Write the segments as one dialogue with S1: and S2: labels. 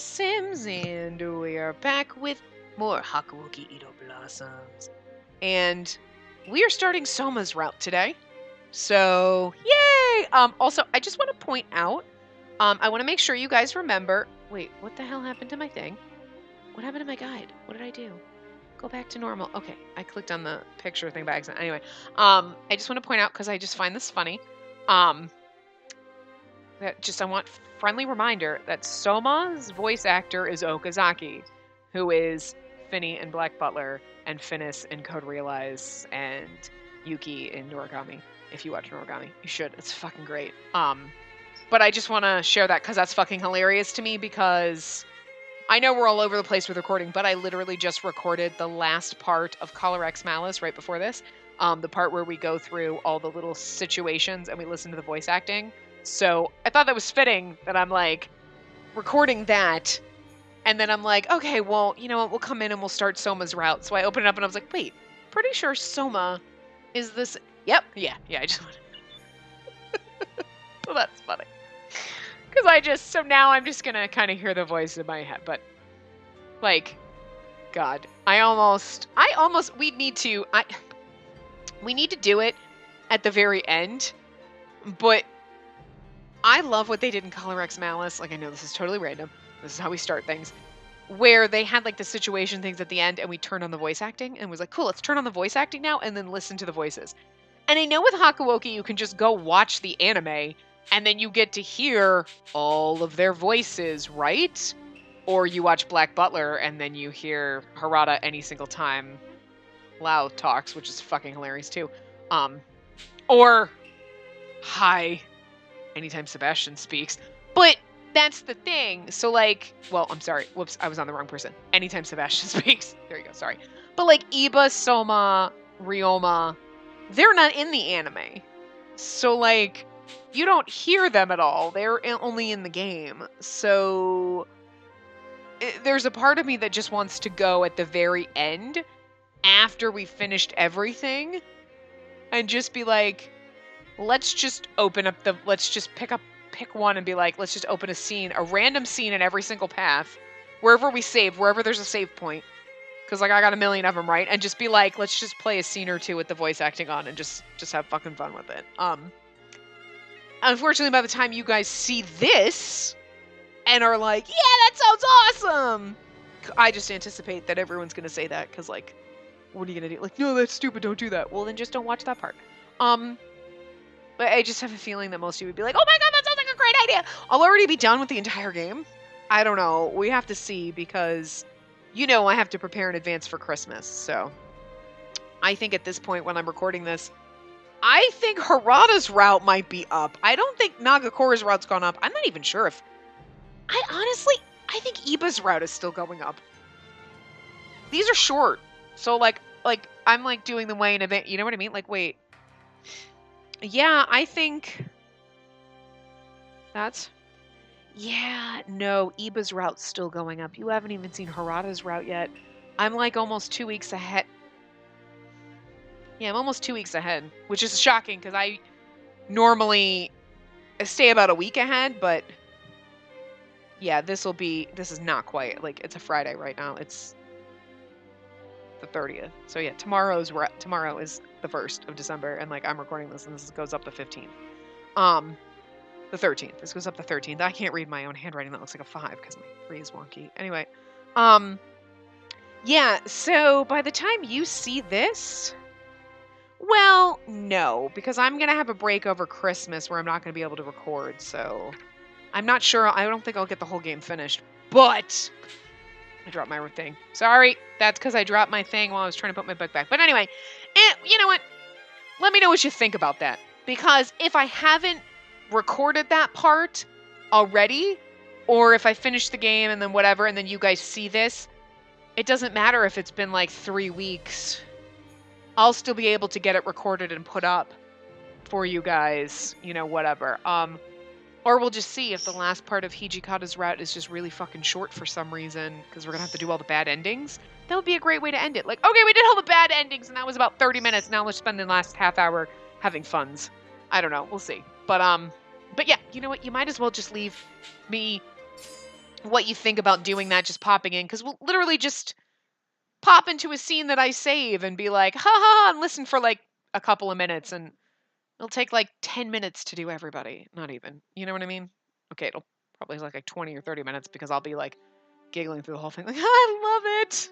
S1: Sims, and we are back with more Hakuoki Ito Blossoms. And we are starting Soma's route today. So, yay! Also, I just want to point out, I want to make sure you guys remember. Wait, what the hell happened to my thing? What happened to my guide? What did I do? Go back to normal. Okay, I clicked on the picture thing by accident. Anyway, I just want to point out, because I just find this funny, that I want friendly reminder that Soma's voice actor is Okazaki, who is Finny in Black Butler and Finis in Code Realize and Yuki in Noragami. If you watch Noragami, you should. It's fucking great. But I just want to share that because that's fucking hilarious to me, because I know we're all over the place with recording, but I literally just recorded the last part of Color X Malice right before this. The part where we go through all the little situations and we listen to the voice acting. So I thought that was fitting that I'm like recording that, and then I'm like, okay, well, you know what, we'll come in and we'll start Soma's route. So I opened it up and I was like, wait, pretty sure Soma is this. Yep, yeah, I just want so that's funny. Because so now I'm just gonna kind of hear the voice in my head, but like, God, we need to do it at the very end, but I love what they did in Color X Malice. Like, I know this is totally random. This is how we start things. Where they had like the situation things at the end and we turned on the voice acting and was like, cool, let's turn on the voice acting now and then listen to the voices. And I know with Hakuoki, you can just go watch the anime and then you get to hear all of their voices, right? Or you watch Black Butler and then you hear Harada any single time Lau talks, which is fucking hilarious too. Or hi anytime Sebastian speaks. But that's the thing. So like, well, I'm sorry. Whoops, I was on the wrong person. Anytime Sebastian speaks. There you go, sorry. But like Iba, Soma, Ryoma, they're not in the anime. So like, you don't hear them at all. They're only in the game. So there's a part of me that just wants to go at the very end after we finished everything and just be like, let's just pick one and be like, let's just open a random scene in every single path, wherever we save, wherever there's a save point. Because like I got a million of them, right? And just be like, let's just play a scene or two with the voice acting on and just have fucking fun with it. Unfortunately, by the time you guys see this and are like, yeah, that sounds awesome, I just anticipate that everyone's gonna say that, because like, what are you gonna do? Like, no, that's stupid, don't do that. Well, then just don't watch that part. But I just have a feeling that most of you would be like, oh my god, that sounds like a great idea. I'll already be done with the entire game. I don't know. We have to see, because, you know, I have to prepare in advance for Christmas. So I think at this point when I'm recording this, I think Harada's route might be up. I don't think Nagakura's route's gone up. I'm not even sure if... I think Iba's route is still going up. These are short. So like I'm like doing them way in advance. You know what I mean? Like, wait. Yeah, I think that's... Yeah, no, Iba's route's still going up. You haven't even seen Harada's route yet. I'm like almost 2 weeks ahead. Yeah, I'm almost 2 weeks ahead, which is shocking because I normally stay about a week ahead, but yeah, this is not quite, like, it's a Friday right now. It's the 30th. So yeah, tomorrow is the 1st of December, and like I'm recording this and this goes up the 15th. The 13th. This goes up the 13th. I can't read my own handwriting. That looks like a 5 because my 3 is wonky. Anyway, yeah, so by the time you see this, well, no, because I'm going to have a break over Christmas where I'm not going to be able to record, so I'm not sure. I don't think I'll get the whole game finished, but I dropped my thing. Sorry, that's because I dropped my thing while I was trying to put my book back. But anyway, you know what? Let me know what you think about that, because if I haven't recorded that part already, or if I finish the game and then whatever, and then you guys see this, it doesn't matter if it's been like 3 weeks. I'll still be able to get it recorded and put up for you guys, you know, whatever. Or we'll just see if the last part of Hijikata's route is just really fucking short for some reason, because we're gonna have to do all the bad endings. That would be a great way to end it. Like, okay, we did all the bad endings, and that was about 30 minutes. Now let's spend the last half hour having funs. I don't know. We'll see. But yeah, you know what? You might as well just leave me what you think about doing that, just popping in, because we'll literally just pop into a scene that I save and be like, ha ha ha, and listen for like a couple of minutes, and it'll take like 10 minutes to do everybody. Not even. You know what I mean? Okay, it'll probably take like 20 or 30 minutes because I'll be like giggling through the whole thing, like, I love it.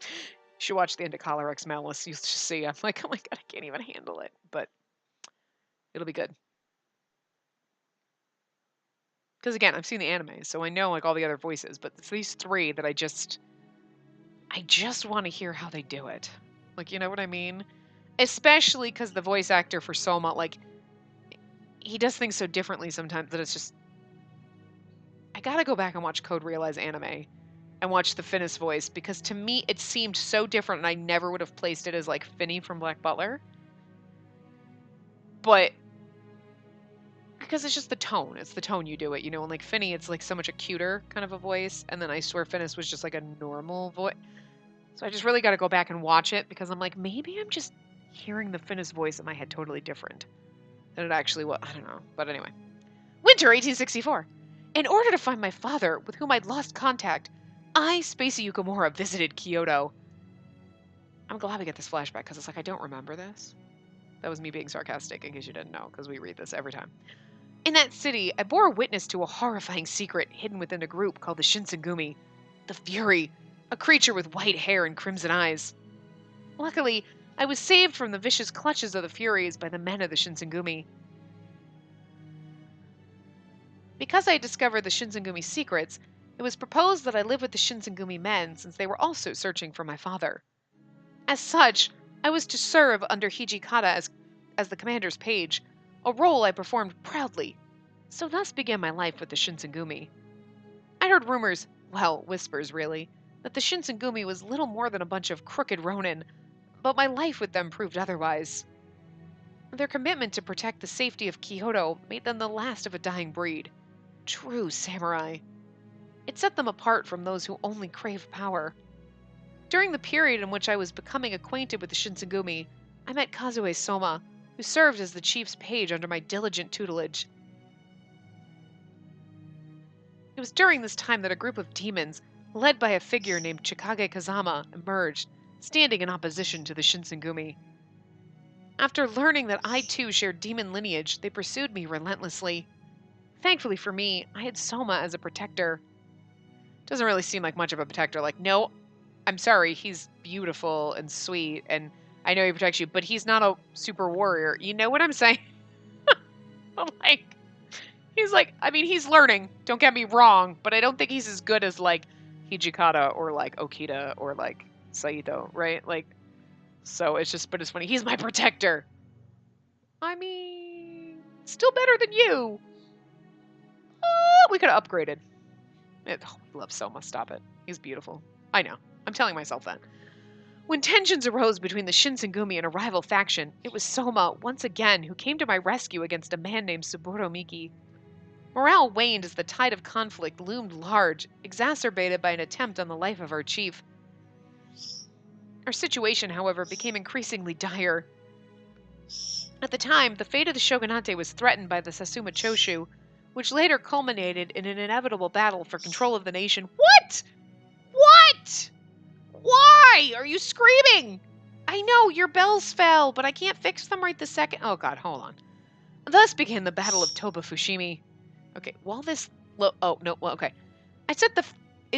S1: You should watch the end of Collar X Malice. You'll just see, I'm like, oh my god, I can't even handle it. But it'll be good. Because again, I've seen the anime, so I know like all the other voices, but it's these three that I just want to hear how they do it. Like, you know what I mean? Especially because the voice actor for Soma, like, he does things so differently sometimes that it's just, I gotta go back and watch Code Realize anime and watch the Finnis voice, because to me it seemed so different and I never would have placed it as like Finny from Black Butler. But because it's just the tone. It's the tone you do it, you know, and like Finny, it's like so much a cuter kind of a voice, and then I swear Finnis was just like a normal voice. So I just really got to go back and watch it, because I'm like, maybe I'm just hearing the Finnis voice in my head totally different than it actually was. I don't know. But anyway. Winter 1864. In order to find my father, with whom I'd lost contact, I, Spacey Yukamura, visited Kyoto. I'm glad we get this flashback, because it's like, I don't remember this. That was me being sarcastic, in case you didn't know, because we read this every time. In that city, I bore witness to a horrifying secret hidden within a group called the Shinsengumi, the Fury, a creature with white hair and crimson eyes. Luckily, I was saved from the vicious clutches of the Furies by the men of the Shinsengumi. Because I had discovered the Shinsengumi secrets, it was proposed that I live with the Shinsengumi men, since they were also searching for my father. As such, I was to serve under Hijikata as the commander's page, a role I performed proudly. So thus began my life with the Shinsengumi. I heard rumors, well, whispers really, that the Shinsengumi was little more than a bunch of crooked ronin, but my life with them proved otherwise. Their commitment to protect the safety of Kyoto made them the last of a dying breed. True samurai. It set them apart from those who only crave power. During the period in which I was becoming acquainted with the Shinsengumi, I met Kazue Soma, who served as the chief's page under my diligent tutelage. It was during this time that a group of demons, led by a figure named Chikage Kazama, emerged, standing in opposition to the Shinsengumi. After learning that I too shared demon lineage, they pursued me relentlessly. Thankfully for me, I had Soma as a protector. Doesn't really seem like much of a protector. Like, no, I'm sorry, he's beautiful and sweet, and I know he protects you, but he's not a super warrior. You know what I'm saying? Like, he's like, I mean, he's learning, don't get me wrong, but I don't think he's as good as, like, Hijikata or, like, Okita or, like, Saito, right? Like, so it's just, but it's funny. He's my protector. I mean, still better than you. We could have upgraded. I love Soma. Stop it. He's beautiful. I know. I'm telling myself that. When tensions arose between the Shinsengumi and a rival faction, it was Soma, once again, who came to my rescue against a man named Suburo Miki. Morale waned as the tide of conflict loomed large, exacerbated by an attempt on the life of our chief. Our situation, however, became increasingly dire. At the time, the fate of the shogunate was threatened by the Satsuma Choshu, which later culminated in an inevitable battle for control of the nation. What? What? Why are you screaming? I know, your bells fell, but I can't fix them right this second. Oh god, hold on. Thus began the Battle of Toba Fushimi. Okay, while this... oh, no, well, okay. It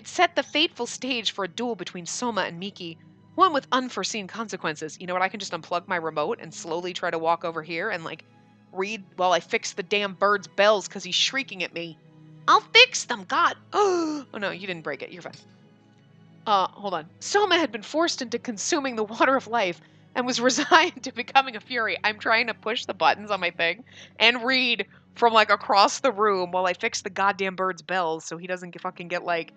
S1: set the fateful stage for a duel between Soma and Miki, one with unforeseen consequences. You know what, I can just unplug my remote and slowly try to walk over here and, like, read while I fix the damn bird's bells because he's shrieking at me. I'll fix them, God! Oh, no, you didn't break it. You're fine. Hold on. Soma had been forced into consuming the water of life and was resigned to becoming a fury. I'm trying to push the buttons on my thing and read from, like, across the room while I fix the goddamn bird's bells so he doesn't fucking get, like,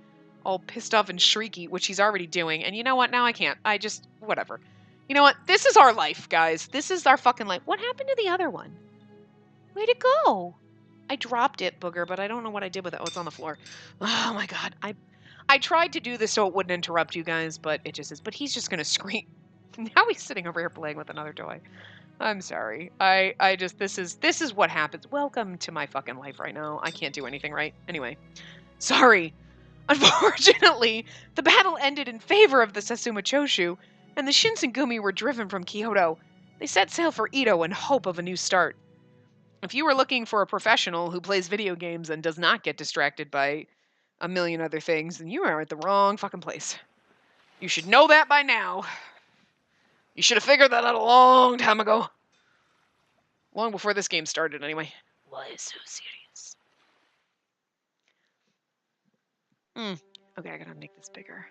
S1: all pissed off and shrieky, which he's already doing. And you know what? Now I can't. Whatever. You know what? This is our life, guys. This is our fucking life. What happened to the other one? Where'd it go? I dropped it, booger, but I don't know what I did with it. Oh, it's on the floor. Oh my god. I tried to do this so it wouldn't interrupt you guys, but it just is. But he's just gonna scream. Now he's sitting over here playing with another toy. I'm sorry. I just, this is what happens. Welcome to my fucking life right now. I can't do anything right. Anyway. Sorry. Unfortunately, the battle ended in favor of the Satsuma Choshu, and the Shinsengumi were driven from Kyoto. They set sail for Edo in hope of a new start. If you were looking for a professional who plays video games and does not get distracted by a million other things, then you are at the wrong fucking place. You should know that by now. You should have figured that out a long time ago. Long before this game started, anyway. Why so serious? Okay, I gotta make this bigger.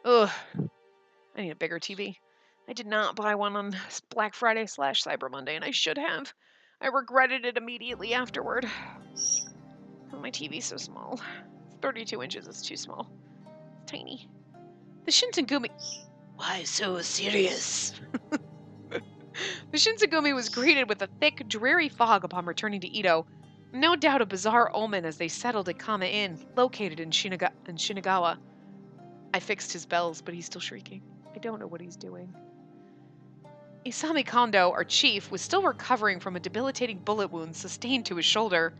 S1: Ugh. I need a bigger TV. I did not buy one on Black Friday / Cyber Monday, and I should have. I regretted it immediately afterward. My TV's so small. It's 32 inches, it's too small. It's tiny. The Shinsengumi... Why so serious? The Shinsengumi was greeted with a thick, dreary fog upon returning to Edo. No doubt a bizarre omen as they settled at Kama Inn, located in Shinagawa. I fixed his bells, but he's still shrieking. I don't know what he's doing. Isami Kondo, our chief, was still recovering from a debilitating bullet wound sustained to his shoulder.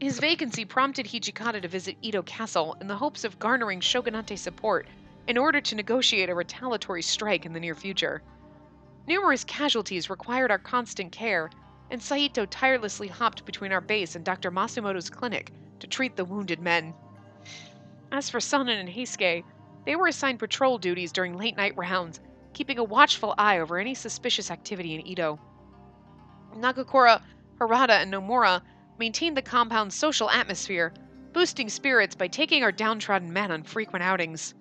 S1: His vacancy prompted Hijikata to visit Edo Castle in the hopes of garnering shogunate support in order to negotiate a retaliatory strike in the near future. Numerous casualties required our constant care, and Saito tirelessly hopped between our base and Dr. Masumoto's clinic to treat the wounded men. As for Sanan and Heisuke, they were assigned patrol duties during late-night rounds, keeping a watchful eye over any suspicious activity in Edo. Nagakura, Harada, and Nomura maintained the compound's social atmosphere, boosting spirits by taking our downtrodden men on frequent outings.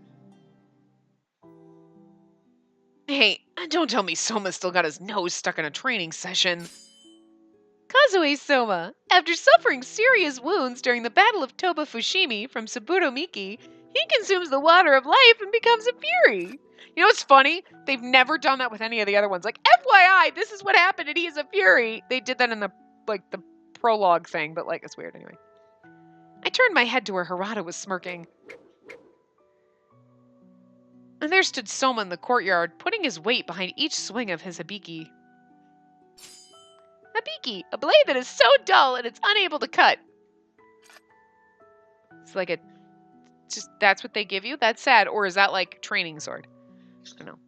S1: Hey, don't tell me Soma still got his nose stuck in a training session. Kazue Soma, after suffering serious wounds during the Battle of Toba Fushimi from Saburo Miki, he consumes the water of life and becomes a fury. You know what's funny? They've never done that with any of the other ones. Like, FYI, this is what happened and he is a fury. They did that in the prologue thing, but it's weird anyway. I turned my head to where Harada was smirking. And there stood Soma in the courtyard, putting his weight behind each swing of his habiki. Habiki, a blade that is so dull and it's unable to cut. It's like that's what they give you? That's sad. Or is that like training sword? I don't know.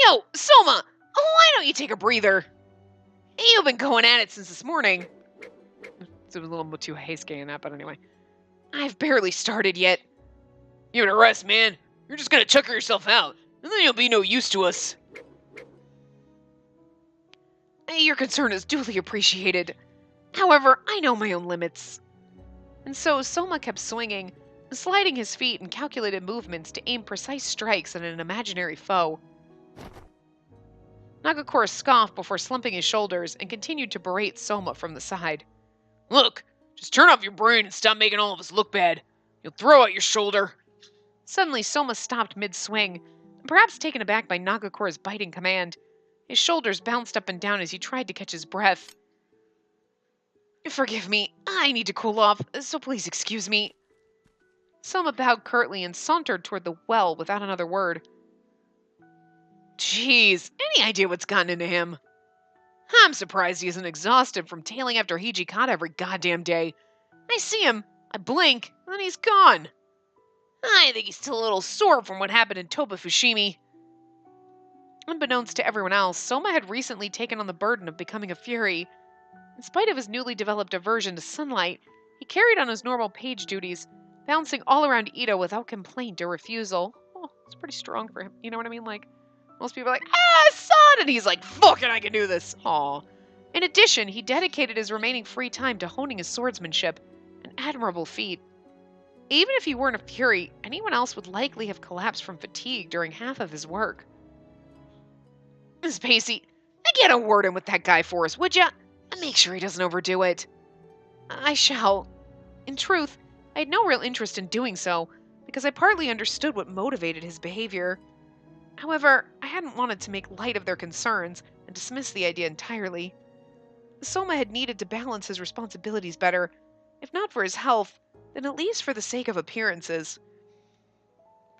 S1: Yo, Soma, why don't you take a breather? You've been going at it since this morning. It was a little too Heisuke in that, but anyway. I've barely started yet. You need a rest, man. You're just gonna chucker yourself out, and then you'll be no use to us. Your concern is duly appreciated. However, I know my own limits. And so Soma kept swinging, sliding his feet in calculated movements to aim precise strikes at an imaginary foe. Nagakura scoffed before slumping his shoulders and continued to berate Soma from the side. Look, just turn off your brain and stop making all of us look bad. You'll throw out your shoulder. Suddenly, Soma stopped mid-swing, perhaps taken aback by Nagakura's biting command. His shoulders bounced up and down as he tried to catch his breath. Forgive me, I need to cool off, so please excuse me. Soma bowed curtly and sauntered toward the well without another word. Jeez, any idea what's gotten into him? I'm surprised he isn't exhausted from tailing after Hijikata every goddamn day. I see him, I blink, and then he's gone. I think he's still a little sore from what happened in Toba Fushimi. Unbeknownst to everyone else, Soma had recently taken on the burden of becoming a fury. In spite of his newly developed aversion to sunlight, he carried on his normal page duties, bouncing all around Edo without complaint or refusal. Oh, it's pretty strong for him. You know what I mean? Like, most people are like, son! And he's like, fuck it, I can do this. Aw. In addition, he dedicated his remaining free time to honing his swordsmanship, an admirable feat. Even if he weren't a fury, anyone else would likely have collapsed from fatigue during half of his work. Spacey, get a word in with that guy for us, would ya? Make sure he doesn't overdo it. I shall. In truth, I had no real interest in doing so, because I partly understood what motivated his behavior. However, I hadn't wanted to make light of their concerns and dismiss the idea entirely. Soma had needed to balance his responsibilities better, if not for his health, then at least for the sake of appearances.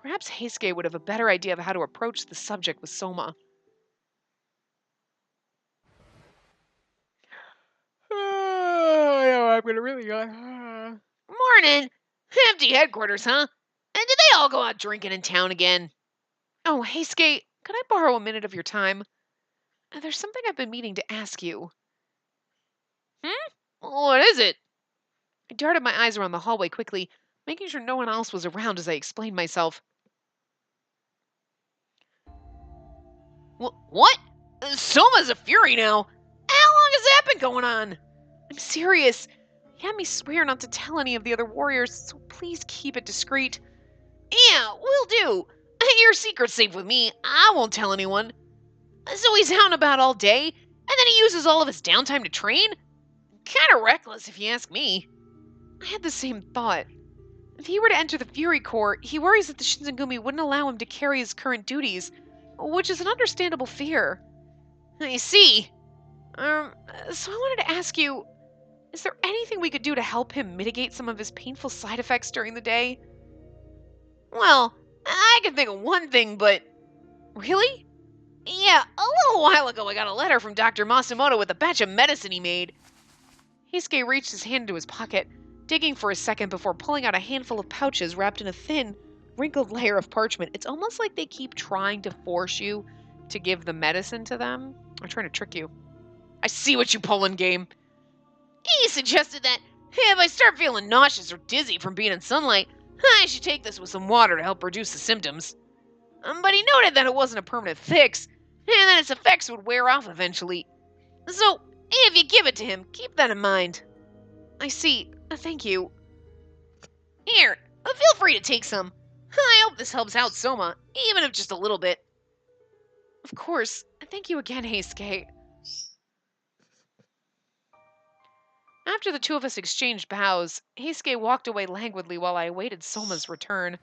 S1: Perhaps Heisuke would have a better idea of how to approach the subject with Soma. I'm gonna really... Morning! Empty headquarters, huh? And did they all go out drinking in town again? Oh, hey, Skate, could I borrow a minute of your time? There's something I've been meaning to ask you. What is it? I darted my eyes around the hallway quickly, making sure no one else was around as I explained myself. What? Soma's a fury now. How long has that been going on? I'm serious. He had me swear not to tell any of the other warriors, so please keep it discreet. Yeah, will do. Your secret's safe with me. I won't tell anyone. So he's out and about all day, and then he uses all of his downtime to train? Kinda reckless, if you ask me. I had the same thought. If he were to enter the Fury Corps, he worries that the Shinsengumi wouldn't allow him to carry his current duties, which is an understandable fear. I see. So I wanted to ask you, is there anything we could do to help him mitigate some of his painful side effects during the day? Well, I can think of one thing, but... Really? Yeah, a little while ago I got a letter from Dr. Masumoto with a batch of medicine he made. Heisuke reached his hand into his pocket, digging for a second before pulling out a handful of pouches wrapped in a thin, wrinkled layer of parchment. It's almost like they keep trying to force you to give the medicine to them. Or trying to trick you. I see what you pulling, game. He suggested that if I start feeling nauseous or dizzy from being in sunlight, I should take this with some water to help reduce the symptoms. But he noted that it wasn't a permanent fix, and that its effects would wear off eventually. So, if you give it to him, keep that in mind. I see. Thank you. Here, feel free to take some. I hope this helps out Soma, even if just a little bit. Of course. Thank you again, Heisuke. After the two of us exchanged bows, Heisuke walked away languidly while I awaited Soma's return.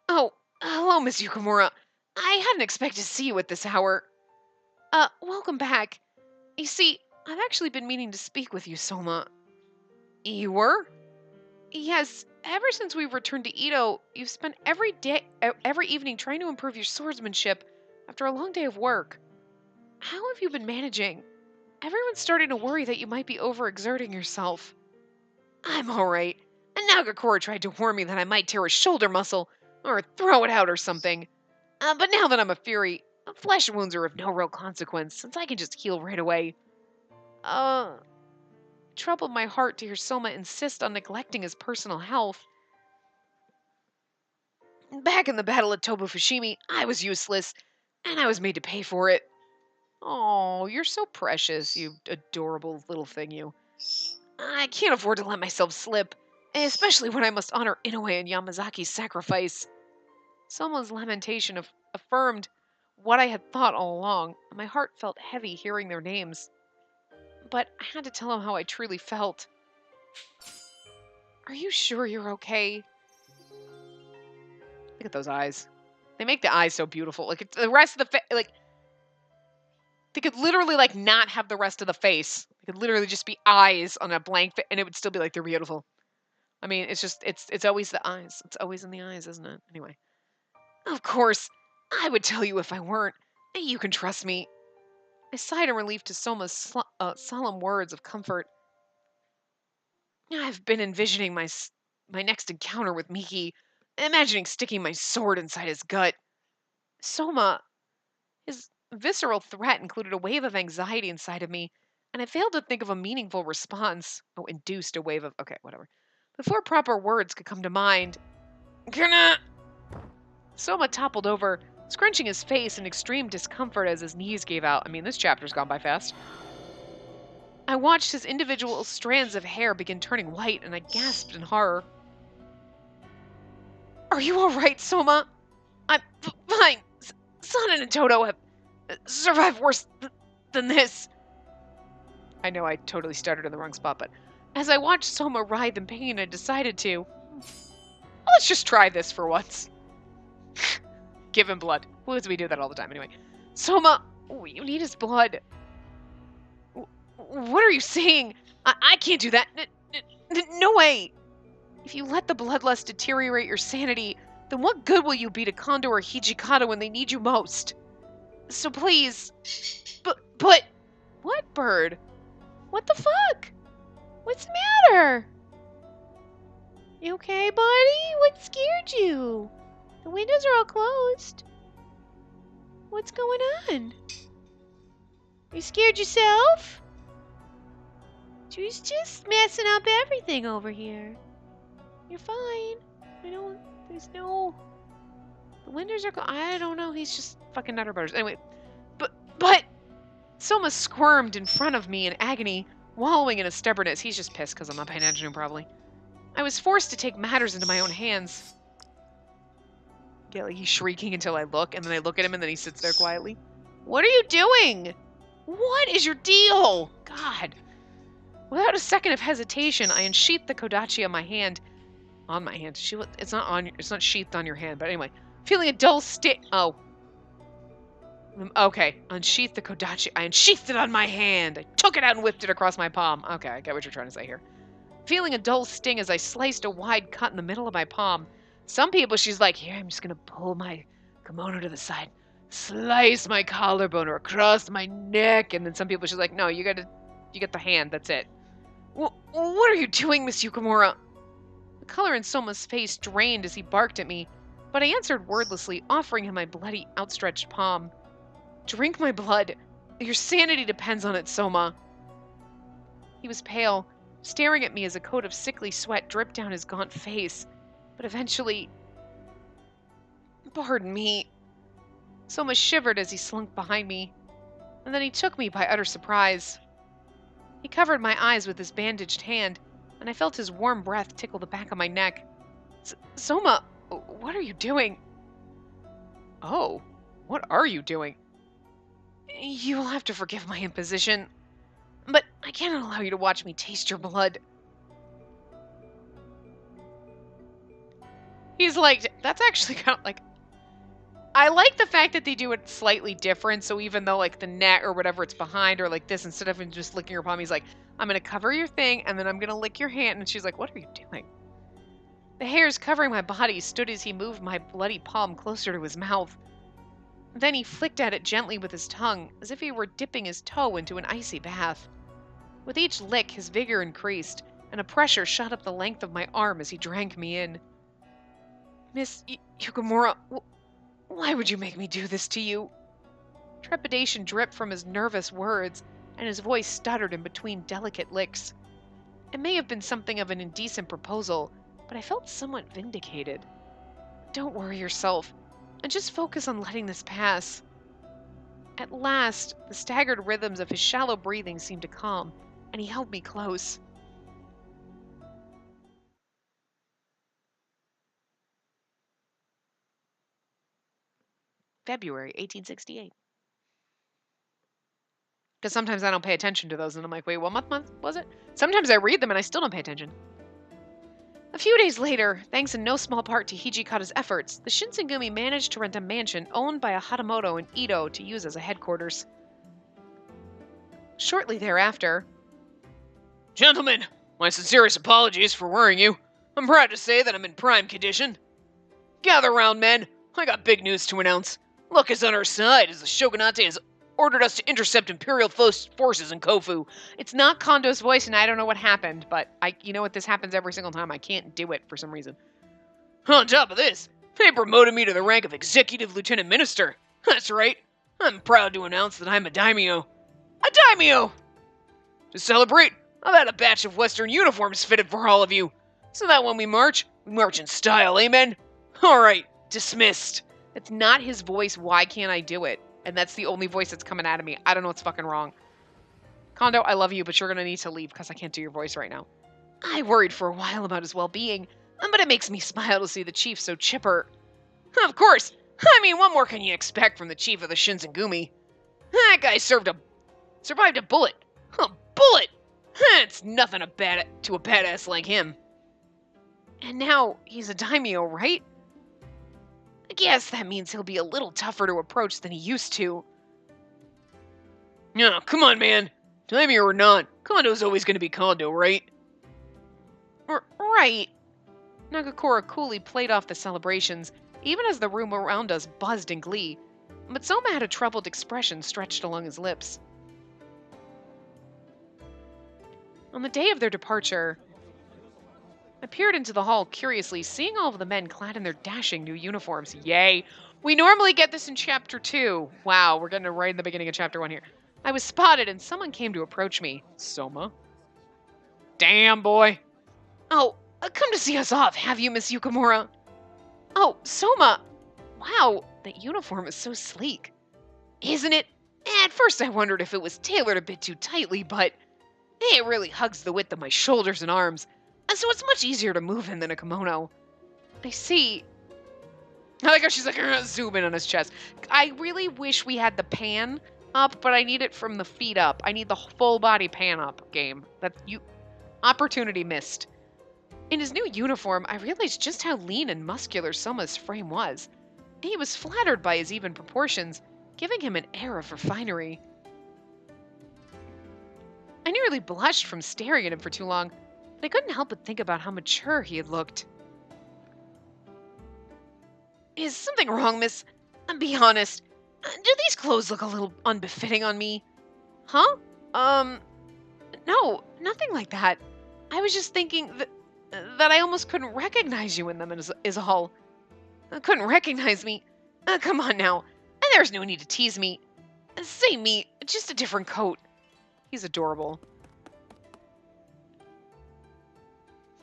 S1: Oh, hello, Miss Yukimura. I hadn't expected to see you at this hour. Welcome back. You see, I've actually been meaning to speak with you, Soma. You were? Yes, ever since we returned to Edo, you've spent every evening trying to improve your swordsmanship after a long day of work. How have you been managing? Everyone's starting to worry that you might be overexerting yourself. I'm alright. And Nagakura tried to warn me that I might tear a shoulder muscle, or throw it out or something. But now that I'm a fury, flesh wounds are of no real consequence, since I can just heal right away. Troubled my heart to hear Soma insist on neglecting his personal health. Back in the battle at Tobufushimi, I was useless, and I was made to pay for it. Oh, you're so precious, you adorable little thing, you. I can't afford to let myself slip, especially when I must honor Inoue and Yamazaki's sacrifice. Soma's lamentation affirmed what I had thought all along, and my heart felt heavy hearing their names. But I had to tell him how I truly felt. Are you sure you're okay? Look at those eyes. They make the eyes so beautiful. Like, the rest of the face, like, they could literally, like, not have the rest of the face. It could literally just be eyes on a blank face, and it would still be like they're beautiful. I mean, it's just, it's always the eyes. It's always in the eyes, isn't it? Anyway. Of course, I would tell you if I weren't. You can trust me. I sighed in relief to Soma's solemn words of comfort. I've been envisioning my next encounter with Miki, imagining sticking my sword inside his gut. Soma, his visceral threat included a wave of anxiety inside of me, and I failed to think of a meaningful response. Oh, induced a wave of... Okay, whatever. Before proper words could come to mind... Soma toppled over, scrunching his face in extreme discomfort as his knees gave out. I mean, this chapter's gone by fast. I watched his individual strands of hair begin turning white, and I gasped in horror. Are you alright, Soma? I'm fine. Sana and Toto have survived worse than this. I know I totally stuttered in the wrong spot, but as I watched Soma writhe in pain, I decided to... Let's just try this for once. Give him blood. Because we do that all the time anyway. Soma, you need his blood. What are you saying? I can't do that. No way. If you let the bloodlust deteriorate your sanity, then what good will you be to Kondo or Hijikata when they need you most? So please... But... What, Bird? What the fuck? What's the matter? You okay, buddy? What scared you? The windows are all closed. What's going on? You scared yourself? She's just messing up everything over here. You're fine. There's no... The windows are I don't know, he's just fucking nutter butters. Anyway, but... Soma squirmed in front of me in agony, wallowing in a stubbornness. He's just pissed because I'm not paying attention to him, probably. I was forced to take matters into my own hands. Yeah, like he's shrieking until I look, and then I look at him, and then he sits there quietly. What are you doing? What is your deal? God. Without a second of hesitation, I unsheathed the kodachi on my hand. On my hand. It's not sheathed on your hand, but anyway. Feeling a dull sting. Oh. Okay. Unsheathed the kodachi. I unsheathed it on my hand. I took it out and whipped it across my palm. Okay, I get what you're trying to say here. Feeling a dull sting as I sliced a wide cut in the middle of my palm. Some people, she's like, here, I'm just going to pull my kimono to the side, slice my collarbone or across my neck. And then some people, she's like, no, you get the hand. That's it. What are you doing, Miss Yukamura? The color in Soma's face drained as he barked at me, but I answered wordlessly, offering him my bloody, outstretched palm. Drink my blood. Your sanity depends on it, Soma. He was pale, staring at me as a coat of sickly sweat dripped down his gaunt face. But eventually... Pardon me. Soma shivered as he slunk behind me, and then he took me by utter surprise. He covered my eyes with his bandaged hand, and I felt his warm breath tickle the back of my neck. Soma, what are you doing? Oh, what are you doing? You will have to forgive my imposition, but I cannot allow you to watch me taste your blood. He's like, that's actually kind of like, I like the fact that they do it slightly different, so even though like the neck or whatever it's behind or like this, instead of him just licking her palm, he's like, I'm going to cover your thing and then I'm going to lick your hand. And she's like, what are you doing? The hairs covering my body stood as he moved my bloody palm closer to his mouth. Then he flicked at it gently with his tongue, as if he were dipping his toe into an icy bath. With each lick, his vigor increased, and a pressure shot up the length of my arm as he drank me in. Miss Yukamura, why would you make me do this to you? Trepidation dripped from his nervous words, and his voice stuttered in between delicate licks. It may have been something of an indecent proposal, but I felt somewhat vindicated. Don't worry yourself, and just focus on letting this pass. At last, the staggered rhythms of his shallow breathing seemed to calm, and he held me close. February 1868. Because sometimes I don't pay attention to those, and I'm like, wait, what month was it? Sometimes I read them and I still don't pay attention. A few days later, thanks in no small part to Hijikata's efforts, the Shinsengumi managed to rent a mansion owned by a Hatamoto in Edo to use as a headquarters. Shortly thereafter... Gentlemen, my sincerest apologies for worrying you. I'm proud to say that I'm in prime condition. Gather round, men. I got big news to announce. Luck is on our side as the Shogunate has ordered us to intercept Imperial forces in Kofu. It's not Kondo's voice, and I don't know what happened, but you know what? This happens every single time. I can't do it for some reason. On top of this, they promoted me to the rank of Executive Lieutenant Minister. That's right. I'm proud to announce that I'm a daimyo. A daimyo! To celebrate, I've had a batch of Western uniforms fitted for all of you, so that when we march in style, amen? Alright, dismissed. It's not his voice, why can't I do it? And that's the only voice that's coming out of me. I don't know what's fucking wrong. Kondo, I love you, but you're gonna need to leave because I can't do your voice right now. I worried for a while about his well-being, but it makes me smile to see the chief so chipper. Of course! I mean, what more can you expect from the chief of the Shinsengumi? That guy survived a bullet. A bullet! It's nothing to a badass like him. And now, he's a daimyo, right? I guess that means he'll be a little tougher to approach than he used to. No, come on, man. Daimyo or not, Kondo's always going to be Kondo, right? Right. Nagakura coolly played off the celebrations, even as the room around us buzzed in glee. But Soma had a troubled expression stretched along his lips. On the day of their departure, I peered into the hall curiously, seeing all of the men clad in their dashing new uniforms. Yay! We normally get this in Chapter 2. Wow, we're getting it right in the beginning of Chapter 1 here. I was spotted and someone came to approach me. Soma? Damn, boy. Oh, come to see us off, have you, Miss Yukimura? Oh, Soma! Wow, that uniform is so sleek. Isn't it? At first I wondered if it was tailored a bit too tightly, but it really hugs the width of my shoulders and arms, and so it's much easier to move in than a kimono. I see. I like how she's like, zoom in on his chest. I really wish we had the pan up, but I need it from the feet up. I need the full body pan up game. Opportunity missed. In his new uniform, I realized just how lean and muscular Soma's frame was. He was flattered by his even proportions, giving him an air of refinery. I nearly blushed from staring at him for too long, but I couldn't help but think about how mature he had looked. Is something wrong, miss? Be honest. Do these clothes look a little unbefitting on me? Huh? No, nothing like that. I was just thinking that I almost couldn't recognize you in them as a whole. Couldn't recognize me? Come on now. There's no need to tease me. Same me, just a different coat. He's adorable.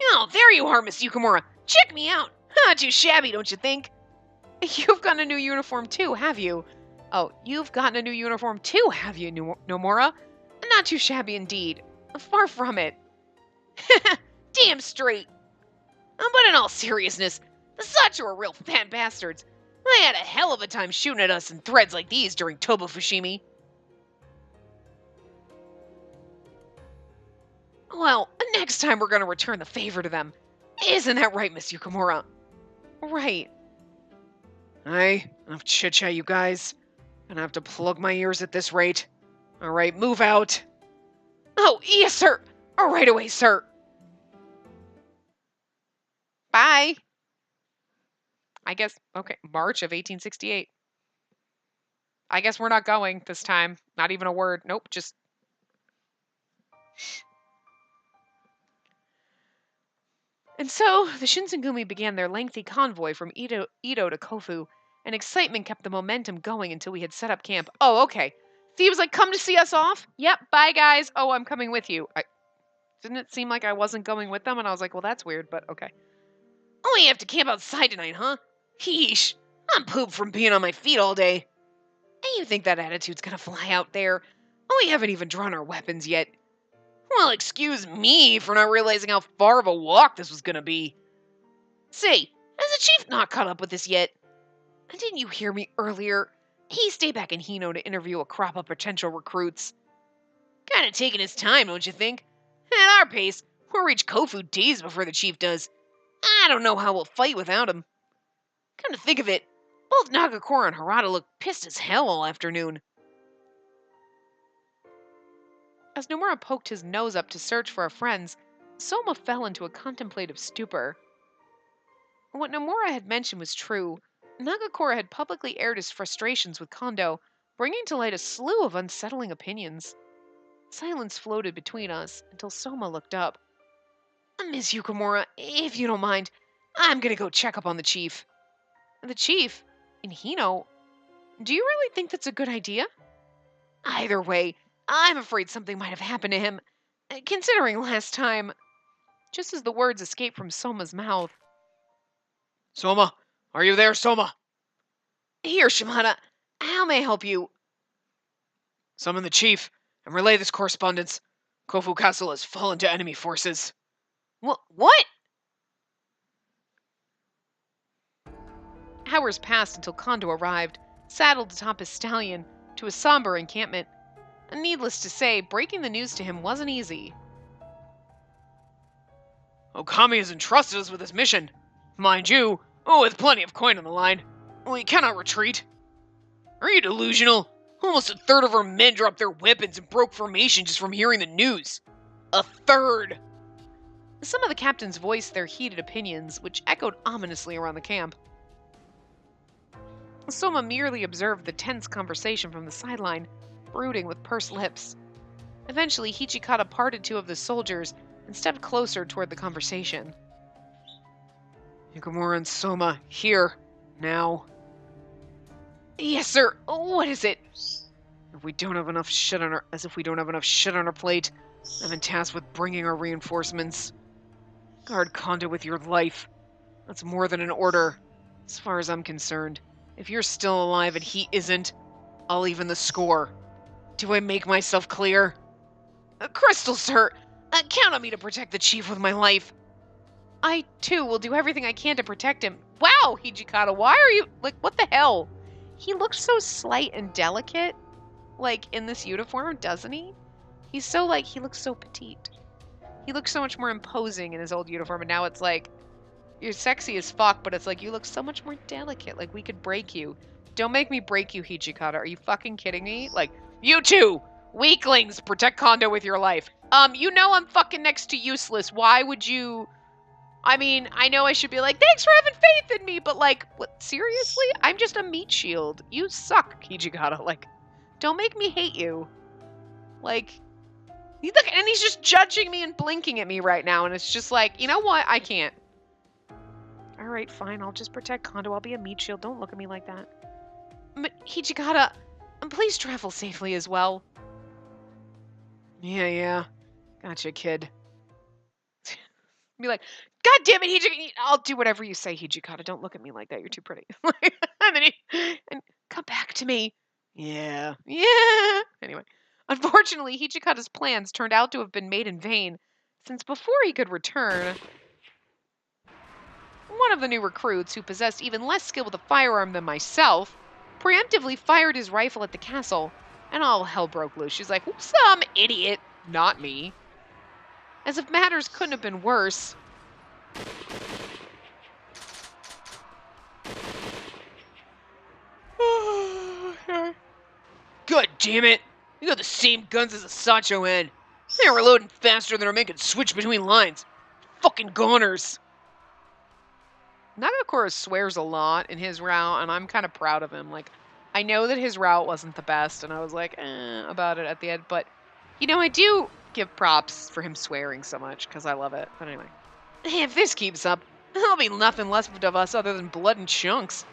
S1: Oh, there you are, Miss Yukimura. Check me out. Not too shabby, don't you think? You've gotten a new uniform too, have you? Oh, you've gotten a new uniform too, have you, Nomura? Not too shabby indeed. Far from it. Damn straight. But in all seriousness, the Sacho are real fat bastards. They had a hell of a time shooting at us in threads like these during Toba Fushimi. Well, next time we're going to return the favor to them. Isn't that right, Miss Yukimura? Right. Enough chit-chat, you guys. Gonna have to plug my ears at this rate. Alright, move out. Oh, yes, sir. Right away, sir. Bye. I guess, okay, March of 1868. I guess we're not going this time. Not even a word. Nope, just... And so, the Shinsengumi began their lengthy convoy from Ito to Kofu, and excitement kept the momentum going until we had set up camp. Oh, okay. Thieves like, come to see us off? Yep, bye guys. Oh, I'm coming with you. Didn't it seem like I wasn't going with them? And I was like, well, that's weird, but okay. Oh, you have to camp outside tonight, huh? Heesh. I'm pooped from being on my feet all day. And you think that attitude's gonna fly out there? Oh, we haven't even drawn our weapons yet. Well, excuse me for not realizing how far of a walk this was gonna be. Say, has the chief not caught up with this yet? Didn't you hear me earlier? He stayed back in Hino to interview a crop of potential recruits. Kinda taking his time, don't you think? At our pace, we'll reach Kofu days before the chief does. I don't know how we'll fight without him. Come to think of it, both Nagakura and Harada looked pissed as hell all afternoon. As Nomura poked his nose up to search for our friends, Soma fell into a contemplative stupor. What Nomura had mentioned was true. Nagakura had publicly aired his frustrations with Kondo, bringing to light a slew of unsettling opinions. Silence floated between us until Soma looked up. Miss Yukimura, if you don't mind, I'm gonna go check up on the chief. The chief? In Hino? Do you really think that's a good idea? Either way, I'm afraid something might have happened to him, considering last time... Just as the words escaped from Soma's mouth. Soma! Are you there, Soma? Here, Shimada. How may I help you? Summon the chief and relay this correspondence. Kofu Castle has fallen to enemy forces. What? Hours passed until Kondo arrived, saddled atop his stallion, to a somber encampment. Needless to say, breaking the news to him wasn't easy. Okami has entrusted us with this mission. Mind you, with plenty of coin on the line. We cannot retreat. Are you delusional? Almost a third of our men dropped their weapons and broke formation just from hearing the news. A third! Some of the captains voiced their heated opinions, which echoed ominously around the camp. Soma merely observed the tense conversation from the sideline, brooding with pursed lips. Eventually, Hichikata parted two of the soldiers and stepped closer toward the conversation. Yukamura and Soma, here, now. Yes, sir. What is it? If we don't have enough shit on our, as if we don't have enough shit on our plate, I've been tasked with bringing our reinforcements. Guard Kondo with your life. That's more than an order. As far as I'm concerned, if you're still alive and he isn't, I'll even the score. Do I make myself clear? Crystal, sir! Count on me to protect the chief with my life. I, too, will do everything I can to protect him. Wow, Hijikata, why are you... Like, what the hell? He looks so slight and delicate, like, in this uniform, doesn't he? He's so, like, he looks so petite. He looks so much more imposing in his old uniform, and now it's like, you're sexy as fuck, but it's like, you look so much more delicate. Like, we could break you. Don't make me break you, Hijikata. Are you fucking kidding me? Like, you two! Weaklings! Protect Kondo with your life. You know I'm fucking next to useless. Why would you... I mean, I know I should be like, thanks for having faith in me, but like, what, seriously? I'm just a meat shield. You suck, Hijikata. Like, don't make me hate you. Like, look, and he's just judging me and blinking at me right now, and it's just like, you know what? I can't. All right, fine. I'll just protect Kondo. I'll be a meat shield. Don't look at me like that. But Hijikata, please travel safely as well. Yeah. Gotcha, kid. Be like, God damn it, Hijikata. I'll do whatever you say, Hijikata. Don't look at me like that. You're too pretty. and come back to me. Yeah. Anyway, unfortunately, Hijikata's plans turned out to have been made in vain, since before he could return, one of the new recruits, who possessed even less skill with a firearm than myself, preemptively fired his rifle at the castle, and all hell broke loose. She's like, some idiot, not me. As if matters couldn't have been worse. God damn it! You got the same guns as the Sancho N. They're reloading faster than are making switch between lines. Fucking goners. Nagakura swears a lot in his route, and I'm kind of proud of him. Like, I know that his route wasn't the best, and I was like, about it at the end, but, you know, I do give props for him swearing so much, because I love it. But anyway. If this keeps up, there'll be nothing left of us other than blood and chunks.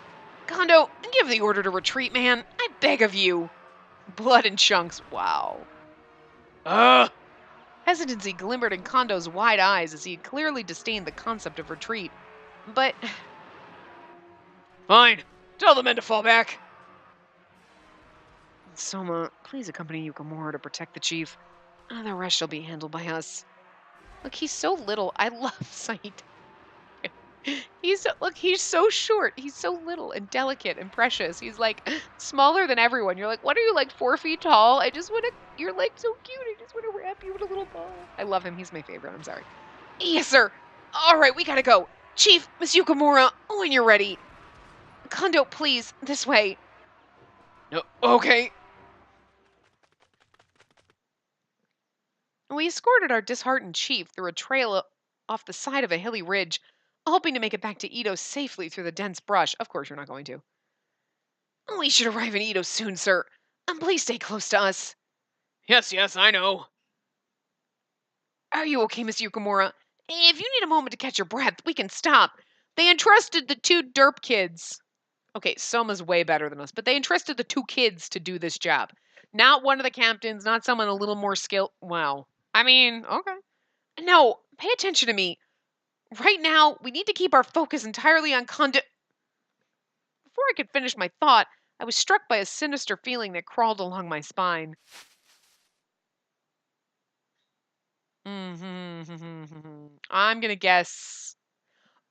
S1: Kondo, give the order to retreat, man. I beg of you. Blood and chunks. Wow. Hesitancy glimmered in Kondo's wide eyes as he clearly disdained the concept of retreat. But... Fine. Tell the men to fall back. Soma, please accompany Yukamura to protect the chief. The rest shall be handled by us. Look, he's so little. I love Saito. He's so short. He's so little and delicate and precious. He's like smaller than everyone. You're like, what are you, like 4 feet tall? You're like so cute. I just want to wrap you in a little ball. I love him. He's my favorite. I'm sorry. Yes, sir. All right, we gotta go. Chief, Miss Yukamura, when you're ready. Kondo, please, this way. No, okay. We escorted our disheartened chief through a trail off the side of a hilly ridge, hoping to make it back to Edo safely through the dense brush. Of course, you're not going to. We should arrive in Edo soon, sir. Please stay close to us. Yes, I know. Are you okay, Miss Yukamura? If you need a moment to catch your breath, we can stop. They entrusted the 2 derp kids. Okay, Soma's way better than us, but they entrusted the 2 kids to do this job. Not one of the captains, not someone a little more skilled. Wow. I mean, okay. No, pay attention to me. Right now, we need to keep our focus entirely on Kondo. Before I could finish my thought, I was struck by a sinister feeling that crawled along my spine. I'm gonna guess...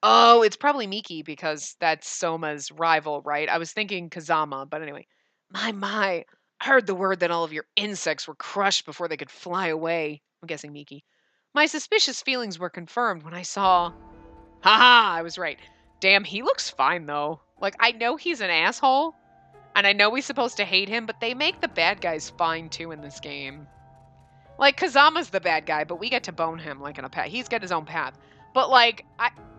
S1: Oh, it's probably Miki, because that's Soma's rival, right? I was thinking Kazama, but anyway. My. I heard the word that all of your insects were crushed before they could fly away. I'm guessing Miki. My suspicious feelings were confirmed when I saw... Haha, I was right. Damn, he looks fine, though. Like, I know he's an asshole, and I know we're supposed to hate him, but they make the bad guys fine, too, in this game. Like, Kazama's the bad guy, but we get to bone him, like, in a path. He's got his own path. But, like,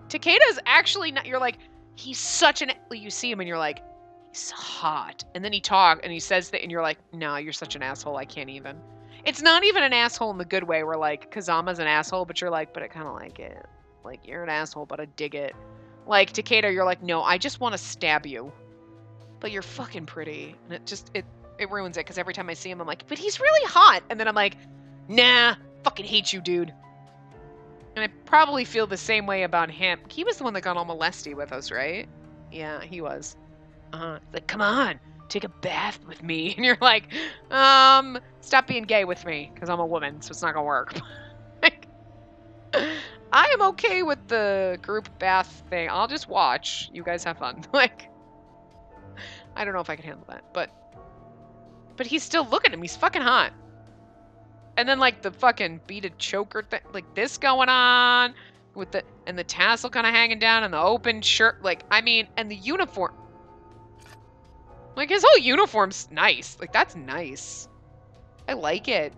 S1: Takeda's actually not... You're like, he's such an... You see him, and you're like, he's hot. And then he talks, and he says that, and you're like, no, you're such an asshole, I can't even. It's not even an asshole in the good way where, like, Kazama's an asshole, but you're like, but I kind of like it. Like, you're an asshole, but I dig it. Like, Takeda, you're like, no, I just want to stab you. But you're fucking pretty. And it ruins it, because every time I see him, I'm like, but he's really hot. And then I'm like, nah, fucking hate you, dude. And I probably feel the same way about him. He was the one that got all molesty with us, right? Yeah, he was. Like, come on, take a bath with me. And you're like, stop being gay with me, because I'm a woman, so it's not gonna work. Like, I am okay with the group bath thing. I'll just watch. You guys have fun. Like, I don't know if I can handle that, but he's still looking at him. He's fucking hot. And then, like, the fucking beaded choker thing, like this going on with the tassel kind of hanging down and the open shirt. Like, I mean, and the uniform. Like, his whole uniform's nice. Like, that's nice. I like it.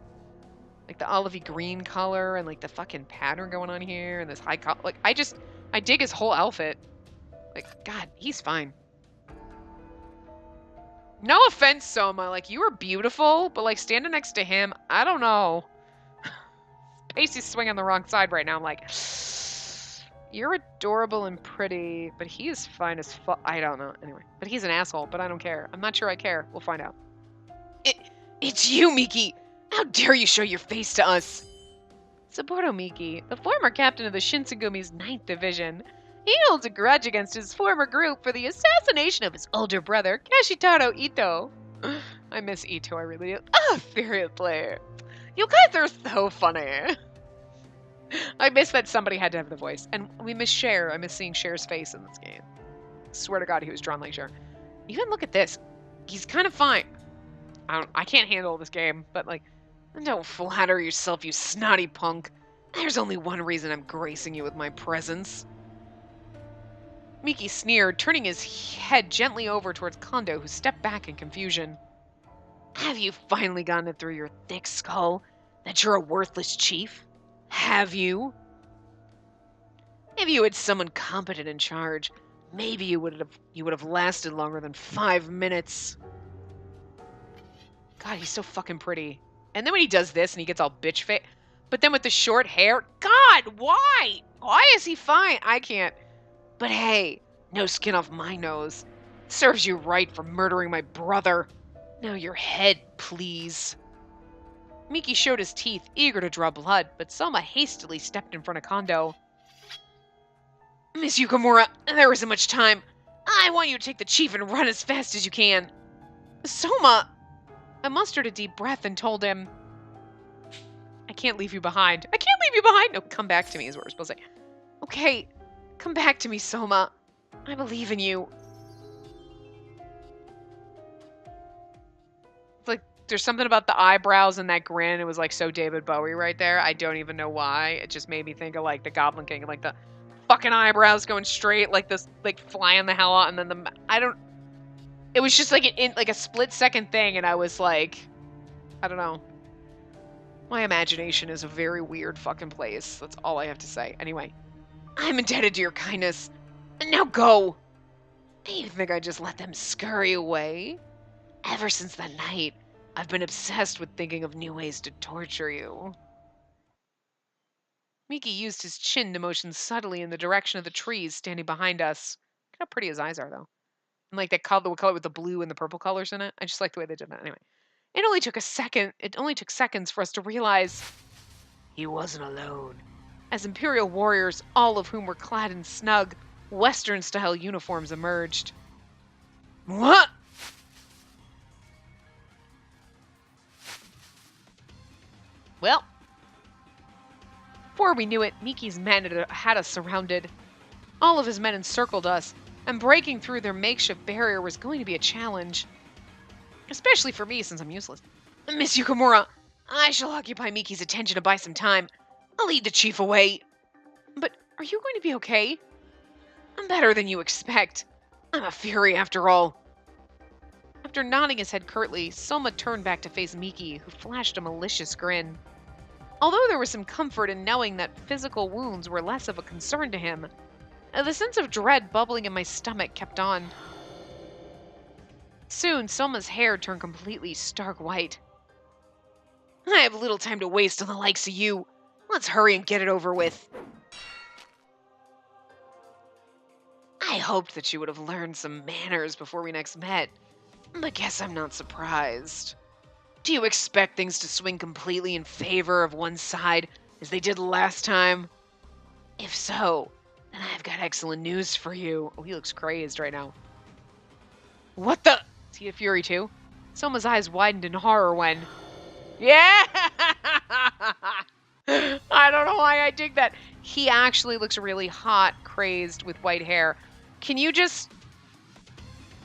S1: Like, the olivey green color and, like, the fucking pattern going on here and this high collar. Like, I dig his whole outfit. Like, God, he's fine. No offense, Soma. Like, you were beautiful, but, like, standing next to him, I don't know. Spacey's swinging the wrong side right now. I'm like, you're adorable and pretty, but he is fine as fuck. I don't know. Anyway, but he's an asshole, but I don't care. I'm not sure I care. We'll find out. It's you, Miki. How dare you show your face to us? Saburo Miki, the former captain of the Shinsegumi's 9th Division. He holds a grudge against his former group for the assassination of his older brother, Kashitaro Ito. I miss Ito, I really do. Oh, seriously. You guys are so funny. I miss that somebody had to have the voice. And we miss Cher. I miss seeing Cher's face in this game. I swear to God, he was drawn like Cher. Even look at this. He's kind of fine. I can't handle this game, but like, don't flatter yourself, you snotty punk. There's only one reason I'm gracing you with my presence. Miki sneered, turning his head gently over towards Kondo, who stepped back in confusion. Have you finally gotten it through your thick skull that you're a worthless chief? Have you? If you had someone competent in charge, maybe you would have lasted longer than 5 minutes. God, he's so fucking pretty. And then when he does this and he gets all bitch face, but then with the short hair, God, why? Why is he fine? I can't. But hey, no skin off my nose. Serves you right for murdering my brother. Now your head, please. Miki showed his teeth, eager to draw blood, but Soma hastily stepped in front of Kondo. Miss Yukamura, there isn't much time. I want you to take the chief and run as fast as you can. Soma! I mustered a deep breath and told him, I can't leave you behind. I can't leave you behind! No, come back to me is what we're supposed to say. Okay, come back to me, Soma. I believe in you. It's like, there's something about the eyebrows and that grin. It was like so David Bowie right there. I don't even know why. It just made me think of like the Goblin King, like the fucking eyebrows going straight, like this, like flying the hell out, and then it was just like like a split second thing, and I was like, I don't know. My imagination is a very weird fucking place. That's all I have to say. Anyway, I'm indebted to your kindness. Now go. You think I just let them scurry away? Ever since that night, I've been obsessed with thinking of new ways to torture you. Miki used his chin to motion subtly in the direction of the trees standing behind us. Look how pretty his eyes are, though. And like that color with the blue and the purple colors in it. I just like the way they did that. Anyway, it only took seconds for us to realize he wasn't alone. As Imperial warriors, all of whom were clad in snug, Western-style uniforms emerged. What? Well, before we knew it, Miki's men had us surrounded. All of his men encircled us, and breaking through their makeshift barrier was going to be a challenge. Especially for me, since I'm useless. Miss Yukamura, I shall occupy Miki's attention to buy some time. I'll lead the chief away. But are you going to be okay? I'm better than you expect. I'm a fury after all. After nodding his head curtly, Soma turned back to face Miki, who flashed a malicious grin. Although there was some comfort in knowing that physical wounds were less of a concern to him, the sense of dread bubbling in my stomach kept on. Soon, Soma's hair turned completely stark white. I have little time to waste on the likes of you. Let's hurry and get it over with. I hoped that you would have learned some manners before we next met, but guess I'm not surprised. Do you expect things to swing completely in favor of one side, as they did last time? If so, then I've got excellent news for you. Oh, he looks crazed right now. What the? Is he a Fury too? Soma's eyes widened in horror when... Yeah! I don't know why I dig that. He actually looks really hot, crazed, with white hair. Can you just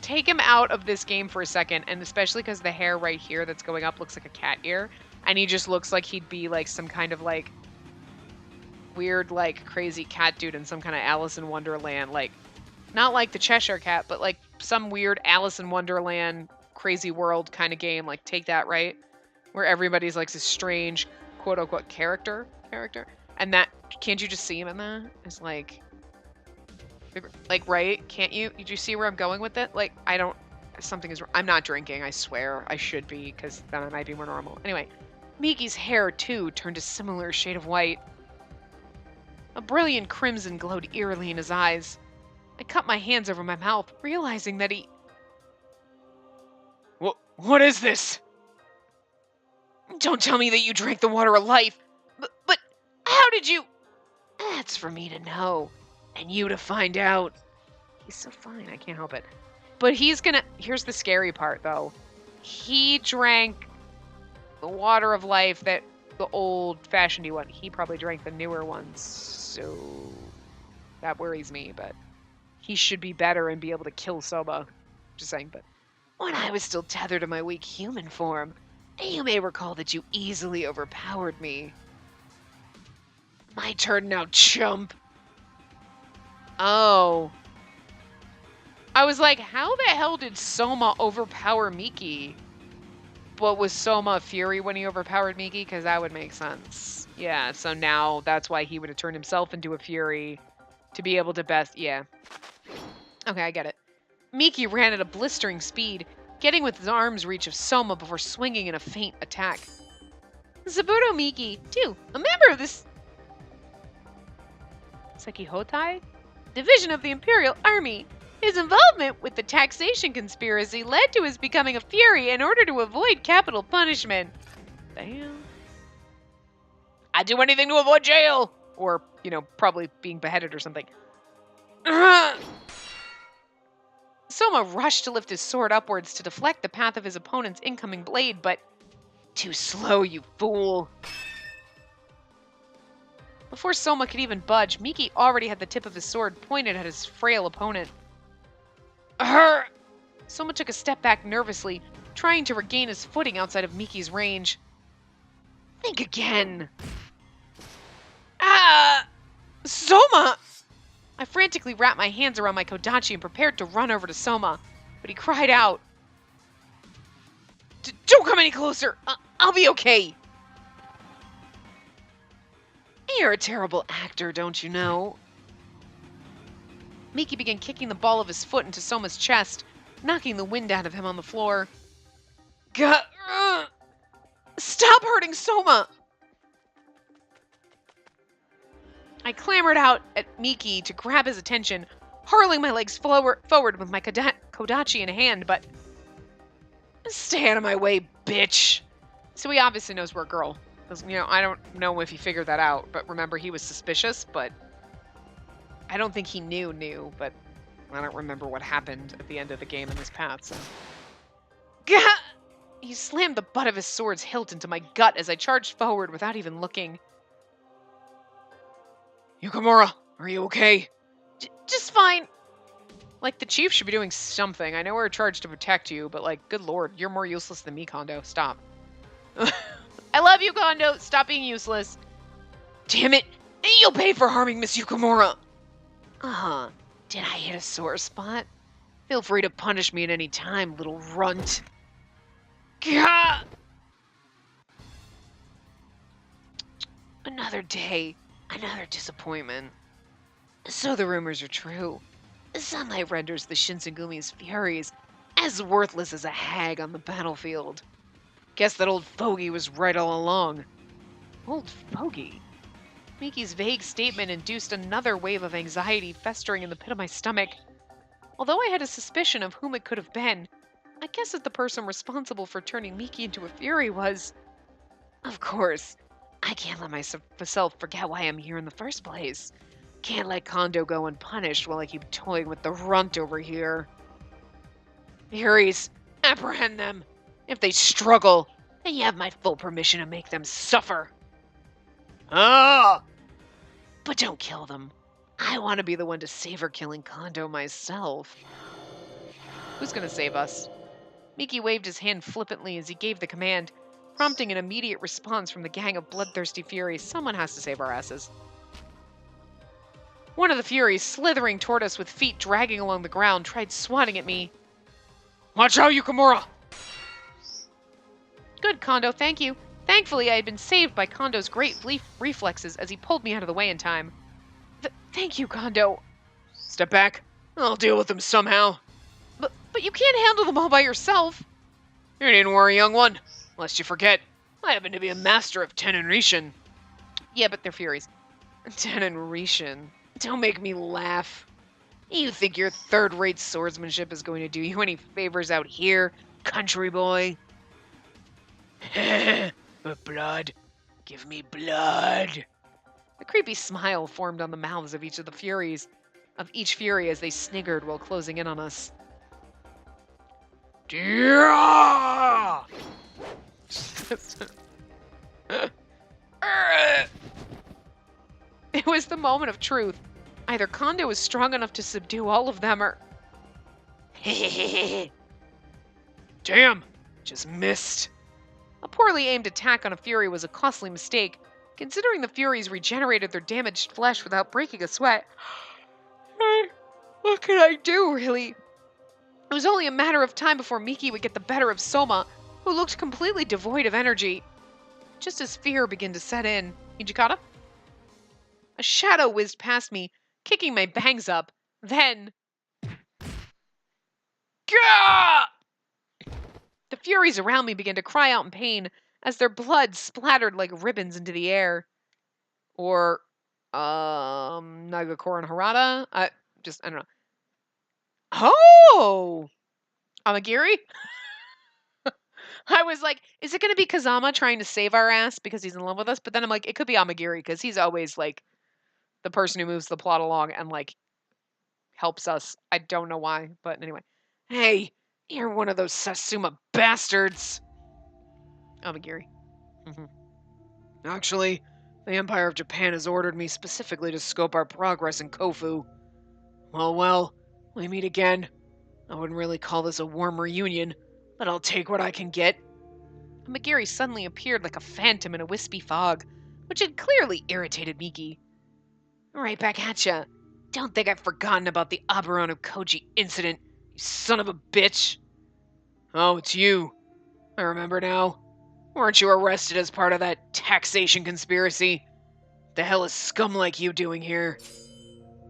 S1: take him out of this game for a second? And especially because the hair right here that's going up looks like a cat ear. And he just looks like he'd be like some kind of like weird, like crazy cat dude in some kind of Alice in Wonderland. Like, not like the Cheshire Cat, but like some weird Alice in Wonderland crazy world kind of game. Like, take that, right? Where everybody's like this strange quote unquote character. And that, can't you just see him in that? It's like, right? Can't you? Did you see where I'm going with it? Like, I don't, something is, I'm not drinking, I swear. I should be, because then I might be more normal. Anyway, Miki's hair, too, turned a similar shade of white. A brilliant crimson glowed eerily in his eyes. I cut my hands over my mouth, realizing that he... What is this? Don't tell me that you drank the water of life. But how did you... That's for me to know. And you to find out. He's so fine, I can't help it. But he's gonna... Here's the scary part, though. He drank the water of life that the old-fashioned one. He probably drank the newer ones, so... That worries me, but... He should be better and be able to kill Soma. Just saying, but... When I was still tethered to my weak human form, you may recall that you easily overpowered me. My turn now, chump. Oh. I was like, how the hell did Soma overpower Miki? But was Soma a Fury when he overpowered Miki? Because that would make sense. Yeah, so now that's why he would have turned himself into a Fury to be able to best... Yeah. Okay, I get it. Miki ran at a blistering speed, getting within his arm's reach of Soma before swinging in a feint attack. Zabuto Miki, too, a member of this... Sekihotai? Division of the Imperial Army. His involvement with the taxation conspiracy led to his becoming a Fury in order to avoid capital punishment. Damn. I'd do anything to avoid jail! Or, you know, probably being beheaded or something. Soma rushed to lift his sword upwards to deflect the path of his opponent's incoming blade, but... Too slow, you fool. Before Soma could even budge, Miki already had the tip of his sword pointed at his frail opponent. Soma took a step back nervously, trying to regain his footing outside of Miki's range. Think again. Soma! I frantically wrapped my hands around my Kodachi and prepared to run over to Soma, but he cried out. Don't come any closer! I'll be okay! You're a terrible actor, don't you know? Miki began kicking the ball of his foot into Soma's chest, knocking the wind out of him on the floor. Stop hurting Soma! I clambered out at Miki to grab his attention, hurling my legs forward with my Kodachi in hand, but... Stay out of my way, bitch! So he obviously knows we're a girl. You know, I don't know if he figured that out, but remember, he was suspicious, but... I don't think he knew, but I don't remember what happened at the end of the game in this path, so... Gah! He slammed the butt of his sword's hilt into my gut as I charged forward without even looking. Yukimura, are you okay? Just fine. Like, the chief should be doing something. I know we're charged to protect you, but, like, good lord, you're more useless than me, Kondo. Stop. I love you, Kondo. Stop being useless. Damn it. You'll pay for harming Miss Yukimura. Uh-huh. Did I hit a sore spot? Feel free to punish me at any time, little runt. Gah! Another day. Another disappointment. So the rumors are true. Sunlight renders the Shinsegumi's Furies as worthless as a hag on the battlefield. Guess that old fogey was right all along. Old fogey? Miki's vague statement induced another wave of anxiety festering in the pit of my stomach. Although I had a suspicion of whom it could have been, I guess that the person responsible for turning Miki into a fury was... Of course, I can't let myself forget why I'm here in the first place. Can't let Kondo go unpunished while I keep toying with the runt over here. Furies, apprehend them. If they struggle, then you have my full permission to make them suffer. Ah! But don't kill them. I want to be the one to savor killing Kondo myself. Who's gonna save us? Miki waved his hand flippantly as he gave the command, prompting an immediate response from the gang of bloodthirsty furies. Someone has to save our asses. One of the furies, slithering toward us with feet dragging along the ground, tried swatting at me. Watch out, Yukimura! Good, Kondo, thank you. Thankfully, I had been saved by Kondo's great reflexes as he pulled me out of the way in time. Thank you, Kondo. Step back. I'll deal with them somehow. But you can't handle them all by yourself. You needn't worry, young one. Lest you forget, I happen to be a master of Tenon Rishin. Yeah, but they're furies. Tenon Rishin. Don't make me laugh. You think your third-rate swordsmanship is going to do you any favors out here, country boy? But blood. Give me blood. A creepy smile formed on the mouths of each fury as they sniggered while closing in on us. Yeah! It was the moment of truth. Either Kondo was strong enough to subdue all of them, or... Damn! Just missed. A poorly aimed attack on a fury was a costly mistake, considering the furies regenerated their damaged flesh without breaking a sweat. What could I do, really? It was only a matter of time before Miki would get the better of Soma, who looked completely devoid of energy. Just as fear began to set in, Hijikata? A shadow whizzed past me, kicking my bangs up. Then... Gah! The furies around me began to cry out in pain as their blood splattered like ribbons into the air. Or, Nagakoro and Harada? I don't know. Oh! Amagiri? I was like, is it going to be Kazama trying to save our ass because he's in love with us? But then I'm like, it could be Amagiri because he's always like the person who moves the plot along and like helps us. I don't know why, but anyway. Hey, you're one of those Satsuma bastards. Amagiri. Actually, the Empire of Japan has ordered me specifically to scope our progress in Kofu. Well, we meet again. I wouldn't really call this a warm reunion, but I'll take what I can get. Amagiri suddenly appeared like a phantom in a wispy fog, which had clearly irritated Miki. Right back at ya. Don't think I've forgotten about the Aberano Koji incident, you son of a bitch. Oh, it's you. I remember now. Weren't you arrested as part of that taxation conspiracy? The hell is scum like you doing here?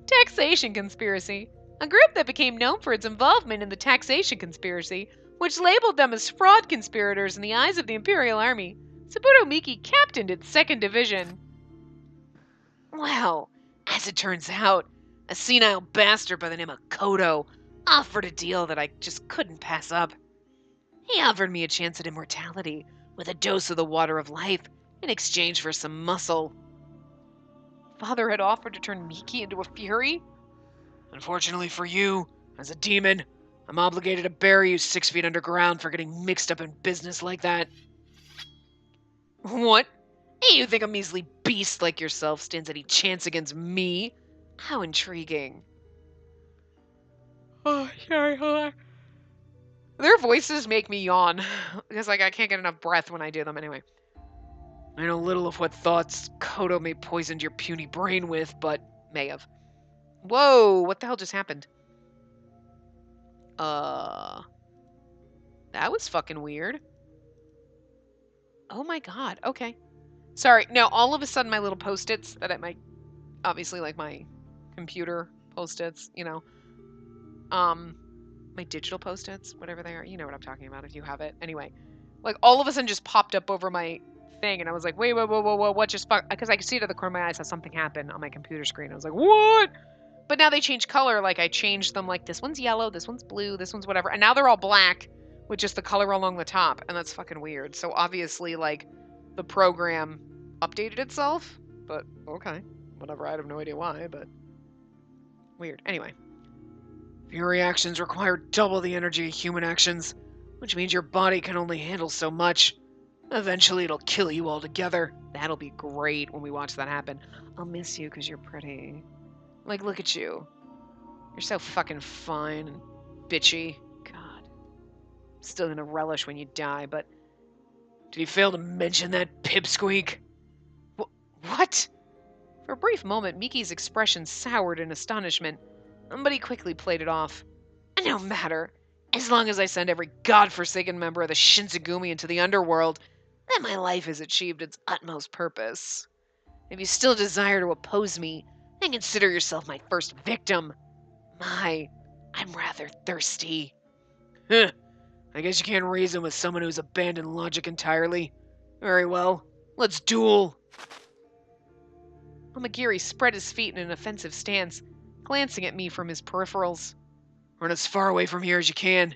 S1: Taxation conspiracy? A group that became known for its involvement in the taxation conspiracy, which labeled them as fraud conspirators in the eyes of the Imperial Army. Sabuto Miki captained its 2nd Division. Well, as it turns out, a senile bastard by the name of Kodo offered a deal that I just couldn't pass up. He offered me a chance at immortality with a dose of the water of life in exchange for some muscle. Father had offered to turn Miki into a fury? Unfortunately for you, as a demon, I'm obligated to bury you 6 feet underground for getting mixed up in business like that. What? You think a measly beast like yourself stands any chance against me? How intriguing. Oh, sorry, hold on. Their voices make me yawn, because I can't get enough breath when I do them anyway. I know little of what thoughts Kodo may poisoned your puny brain with, but may have. Whoa, what the hell just happened? That was fucking weird. Oh my god, okay. Sorry, now all of a sudden my little post-its that obviously like my computer post-its, my digital post-its, whatever they are, you know what I'm talking about if you have it. Anyway, Like, all of a sudden just popped up over my thing, and I was like, wait, whoa, whoa, whoa, whoa, what just fuck? Because I could see it at the corner of my eyes, saw something happen on my computer screen. I was like, what? But now they changed color. Like, I changed them, like, this one's yellow, this one's blue, this one's whatever. And now they're all black with just the color along the top, and that's fucking weird. So obviously, like, the program updated itself, but okay. Whatever, I have no idea why, but weird. Anyway. Fury actions require double the energy of human actions, which means your body can only handle so much. Eventually, it'll kill you altogether. That'll be great when we watch that happen. I'll miss you because you're pretty. Like, look at you. You're so fucking fine and bitchy. God. Still gonna relish when you die, but... Did he fail to mention that pipsqueak? What? For a brief moment, Miki's expression soured in astonishment, but he quickly played it off. No matter. As long as I send every godforsaken member of the Shinsengumi into the underworld, then my life has achieved its utmost purpose. If you still desire to oppose me, then consider yourself my first victim. I'm rather thirsty. Huh. I guess you can't reason with someone who's abandoned logic entirely. Very well. Let's duel. Amagiri spread his feet in an offensive stance, glancing at me from his peripherals. Run as far away from here as you can.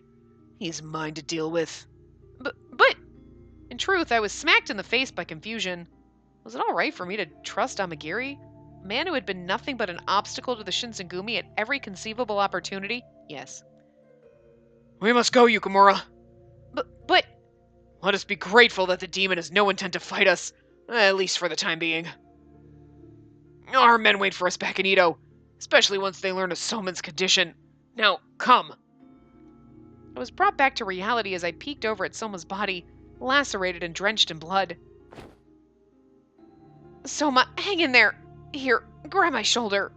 S1: He's mine to deal with. But... In truth, I was smacked in the face by confusion. Was it all right for me to trust Amagiri? A man who had been nothing but an obstacle to the Shinsengumi at every conceivable opportunity? Yes. We must go, Yukimura. But... Let us be grateful that the demon has no intent to fight us, at least for the time being. Our men wait for us back in Edo, especially once they learn of Soman's condition. Now, come. I was brought back to reality as I peeked over at Soma's body, lacerated and drenched in blood. Soma, hang in there. Here, grab my shoulder.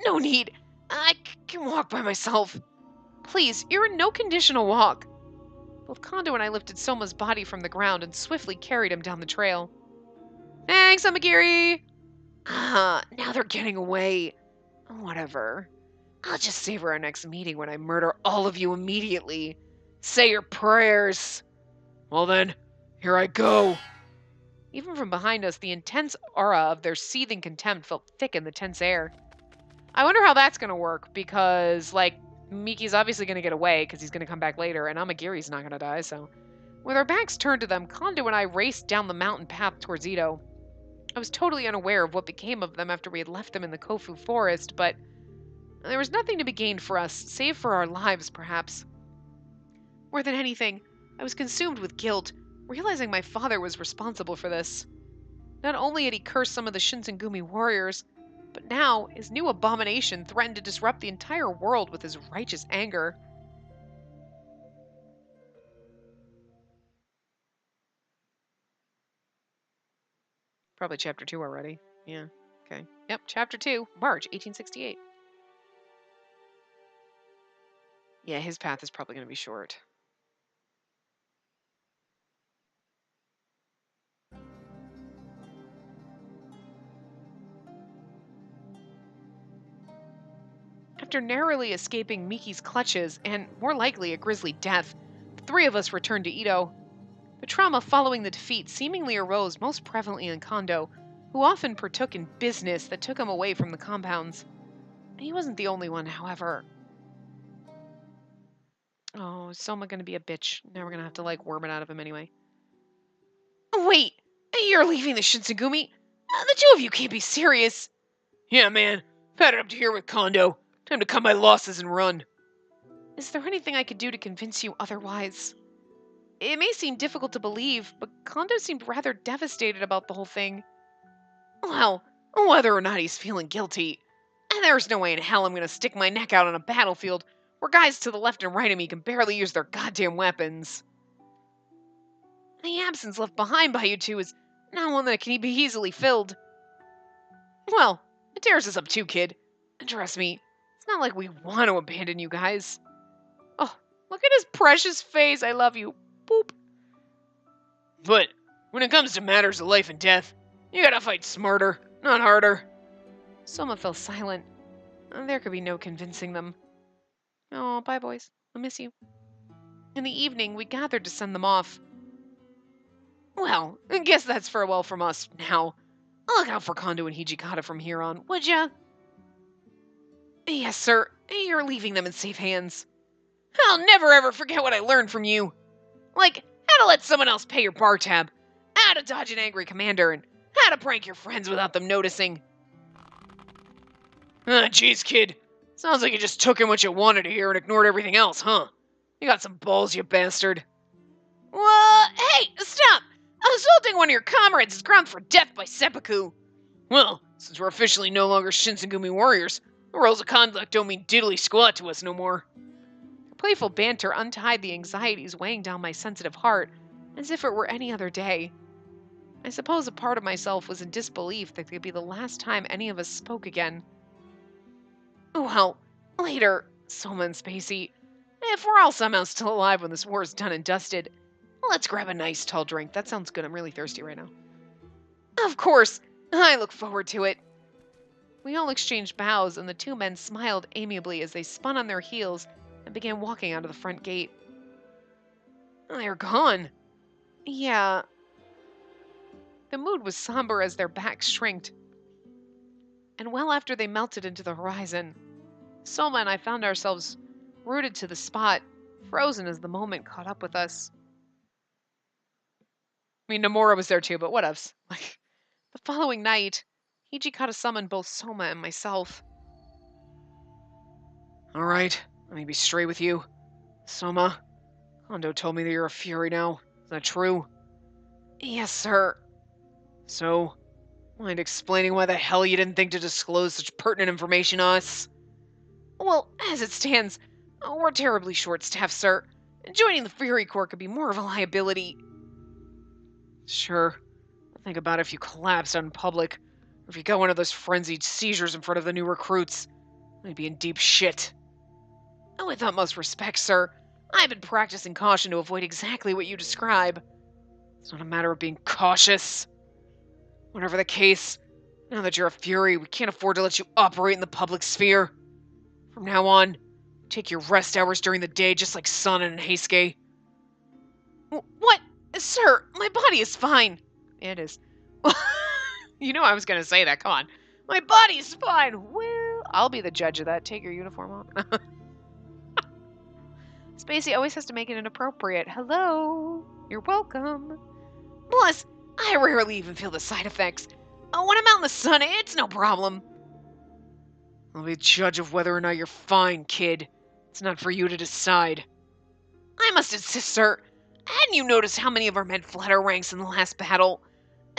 S1: No need. I can walk by myself. Please, you're in no condition to walk. Both Kondo and I lifted Soma's body from the ground and swiftly carried him down the trail. Thanks, Amagiri! Now they're getting away. Whatever. I'll just savor our next meeting when I murder all of you immediately. Say your prayers. Well then, here I go. Even from behind us, the intense aura of their seething contempt felt thick in the tense air. I wonder how that's going to work, because, like, Miki's obviously going to get away, because he's going to come back later, and Amagiri's not going to die, so... With our backs turned to them, Kondo and I raced down the mountain path towards Edo. I was totally unaware of what became of them after we had left them in the Kofu forest, but there was nothing to be gained for us, save for our lives, perhaps. More than anything, I was consumed with guilt, realizing my father was responsible for this. Not only had he cursed some of the Shinsengumi warriors, but now his new abomination threatened to disrupt the entire world with his righteous anger. Probably chapter 2 already. Yeah, okay. Yep, chapter 2, March 1868. Yeah, his path is probably going to be short. After narrowly escaping Miki's clutches and, more likely, a grisly death, the three of us returned to Edo. The trauma following the defeat seemingly arose most prevalently in Kondo, who often partook in business that took him away from the compounds. He wasn't the only one, however. Oh, is Soma gonna be a bitch? Now we're gonna have to, like, worm it out of him anyway. Wait! You're leaving the Shinsengumi? The two of you can't be serious! Yeah, man. I've had it up to here with Kondo. Time to cut my losses and run. Is there anything I could do to convince you otherwise? It may seem difficult to believe, but Kondo seemed rather devastated about the whole thing. Well, whether or not he's feeling guilty, there's no way in hell I'm going to stick my neck out on a battlefield where guys to the left and right of me can barely use their goddamn weapons. The absence left behind by you two is not one that can be easily filled. Well, it tears us up too, kid. And trust me, it's not like we want to abandon you guys. Oh, look at his precious face. I love you. Boop. But when it comes to matters of life and death, you gotta fight smarter, not harder. Soma fell silent. There could be no convincing them. Oh, bye, boys. I'll miss you. In the evening, we gathered to send them off. Well, I guess that's farewell from us now. Look out for Kondo and Hijikata from here on, would ya? Yes, sir. You're leaving them in safe hands. I'll never ever forget what I learned from you. Like, how to let someone else pay your bar tab, how to dodge an angry commander, and how to prank your friends without them noticing. Jeez, kid. Sounds like you just took in what you wanted to hear and ignored everything else, huh? You got some balls, you bastard. What? Hey, stop! Assaulting one of your comrades is grounds for death by seppuku. Well, since we're officially no longer Shinsengumi warriors, the rules of conduct don't mean diddly squat to us no more. Playful banter untied the anxieties weighing down my sensitive heart, as if it were any other day. I suppose a part of myself was in disbelief that it could be the last time any of us spoke again. Well, later, Soma and Spacey, if we're all somehow still alive when this war is done and dusted, let's grab a nice tall drink. That sounds good. I'm really thirsty right now. Of course, I look forward to it. We all exchanged bows, and the two men smiled amiably as they spun on their heels and began walking out of the front gate. They're gone. Yeah. The mood was somber as their backs shrinked. And well after they melted into the horizon, Soma and I found ourselves rooted to the spot, frozen as the moment caught up with us. I mean, Nomura was there too, but whatevs. Like, the following night, Hijikata summoned both Soma and myself. Alright, let me be straight with you. Soma, Kondo told me that you're a Fury now. Is that true? Yes, sir. So, mind explaining why the hell you didn't think to disclose such pertinent information to us? Well, as it stands, we're terribly short-staffed, sir. Joining the Fury Corps could be more of a liability. Sure. Think about if you collapsed out in public, or if you got one of those frenzied seizures in front of the new recruits. I'd be in deep shit. With utmost respect, sir, I've been practicing caution to avoid exactly what you describe. It's not a matter of being cautious. Whatever the case, now that you're a Fury, we can't afford to let you operate in the public sphere. From now on, take your rest hours during the day just like Sana and Heisuke. What? Sir, my body is fine. It is. You know I was going to say that. Come on. My body's fine. Well, I'll be the judge of that. Take your uniform off. Spacey always has to make it inappropriate. Hello. You're welcome. Plus, I rarely even feel the side effects. When I'm out in the sun, it's no problem. I'll be a judge of whether or not you're fine, kid. It's not for you to decide. I must insist, sir. Hadn't you noticed how many of our men fled our ranks in the last battle?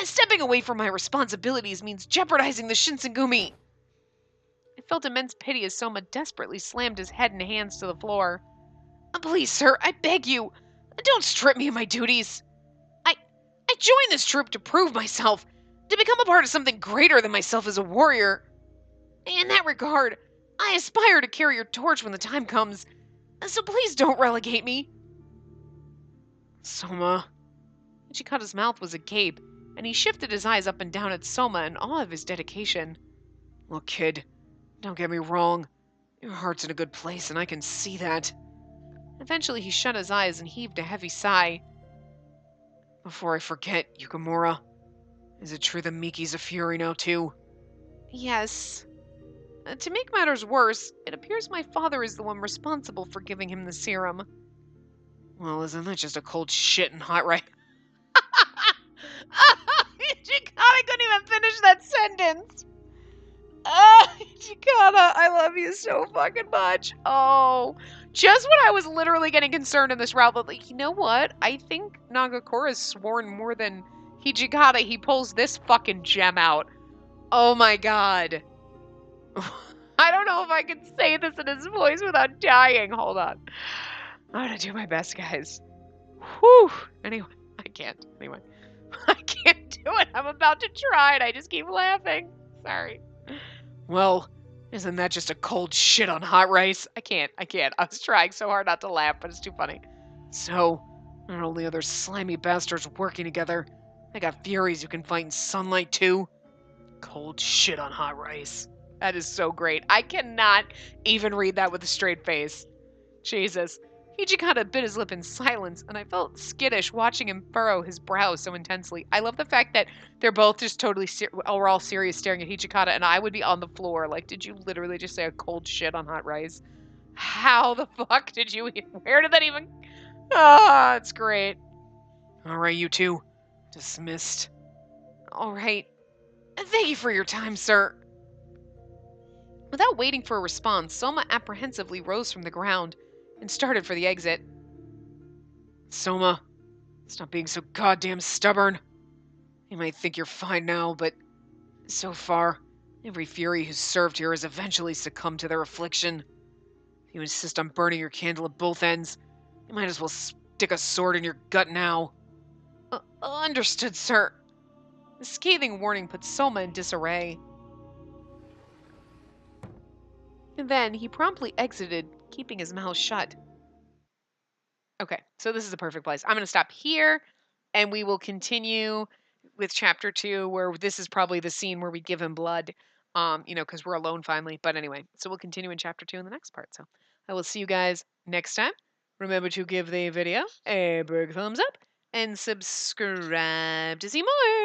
S1: Stepping away from my responsibilities means jeopardizing the Shinsengumi. I felt immense pity as Soma desperately slammed his head and hands to the floor. Please, sir, I beg you, don't strip me of my duties. I joined this troop to prove myself, to become a part of something greater than myself as a warrior. In that regard, I aspire to carry your torch when the time comes, so please don't relegate me. Soma. Ichikata's mouth was agape, and he shifted his eyes up and down at Soma in awe of his dedication. Look, kid, don't get me wrong. Your heart's in a good place, and I can see that. Eventually, he shut his eyes and heaved a heavy sigh. Before I forget, Yukimura, is it true that Miki's a Fury now, too? Yes. To make matters worse, it appears my father is the one responsible for giving him the serum. Well, isn't that just a cold shit and hot right? Chikata couldn't even finish that sentence. Chikata, I love you so fucking much. Oh, just when I was literally getting concerned in this route, but like, you know what? I think Nagakura's sworn more than Hijikata. He pulls this fucking gem out. Oh my god. I don't know if I can say this in his voice without dying. Hold on. I'm gonna do my best, guys. Whew. Anyway, I can't. Anyway. I can't do it. I'm about to try and I just keep laughing. Sorry. Well, isn't that just a cold shit on hot rice? I can't. I was trying so hard not to laugh, but it's too funny. So, not only are there slimy bastards working together, I got Furies who can fight in sunlight too. Cold shit on hot rice. That is so great. I cannot even read that with a straight face. Jesus. Hijikata bit his lip in silence, and I felt skittish watching him furrow his brow so intensely. I love the fact that they're both just totally we're all serious staring at Hijikata, and I would be on the floor like, did you literally just say a cold shit on hot rice? How the fuck did you where did that even... Ah, it's great. All right, you two. Dismissed. All right. Thank you for your time, sir. Without waiting for a response, Soma apprehensively rose from the ground and started for the exit. Soma, stop being so goddamn stubborn. You might think you're fine now, but so far, every fury who's served here has eventually succumbed to their affliction. If you insist on burning your candle at both ends, you might as well stick a sword in your gut now. Understood, sir. The scathing warning put Soma in disarray. And then he promptly exited, keeping his mouth shut. Okay, so this is a perfect place. I'm going to stop here, and we will continue with chapter 2, where this is probably the scene where we give him blood, because we're alone finally. But anyway, so we'll continue in chapter 2 in the next part. So I will see you guys next time. Remember to give the video a big thumbs up and subscribe to see more.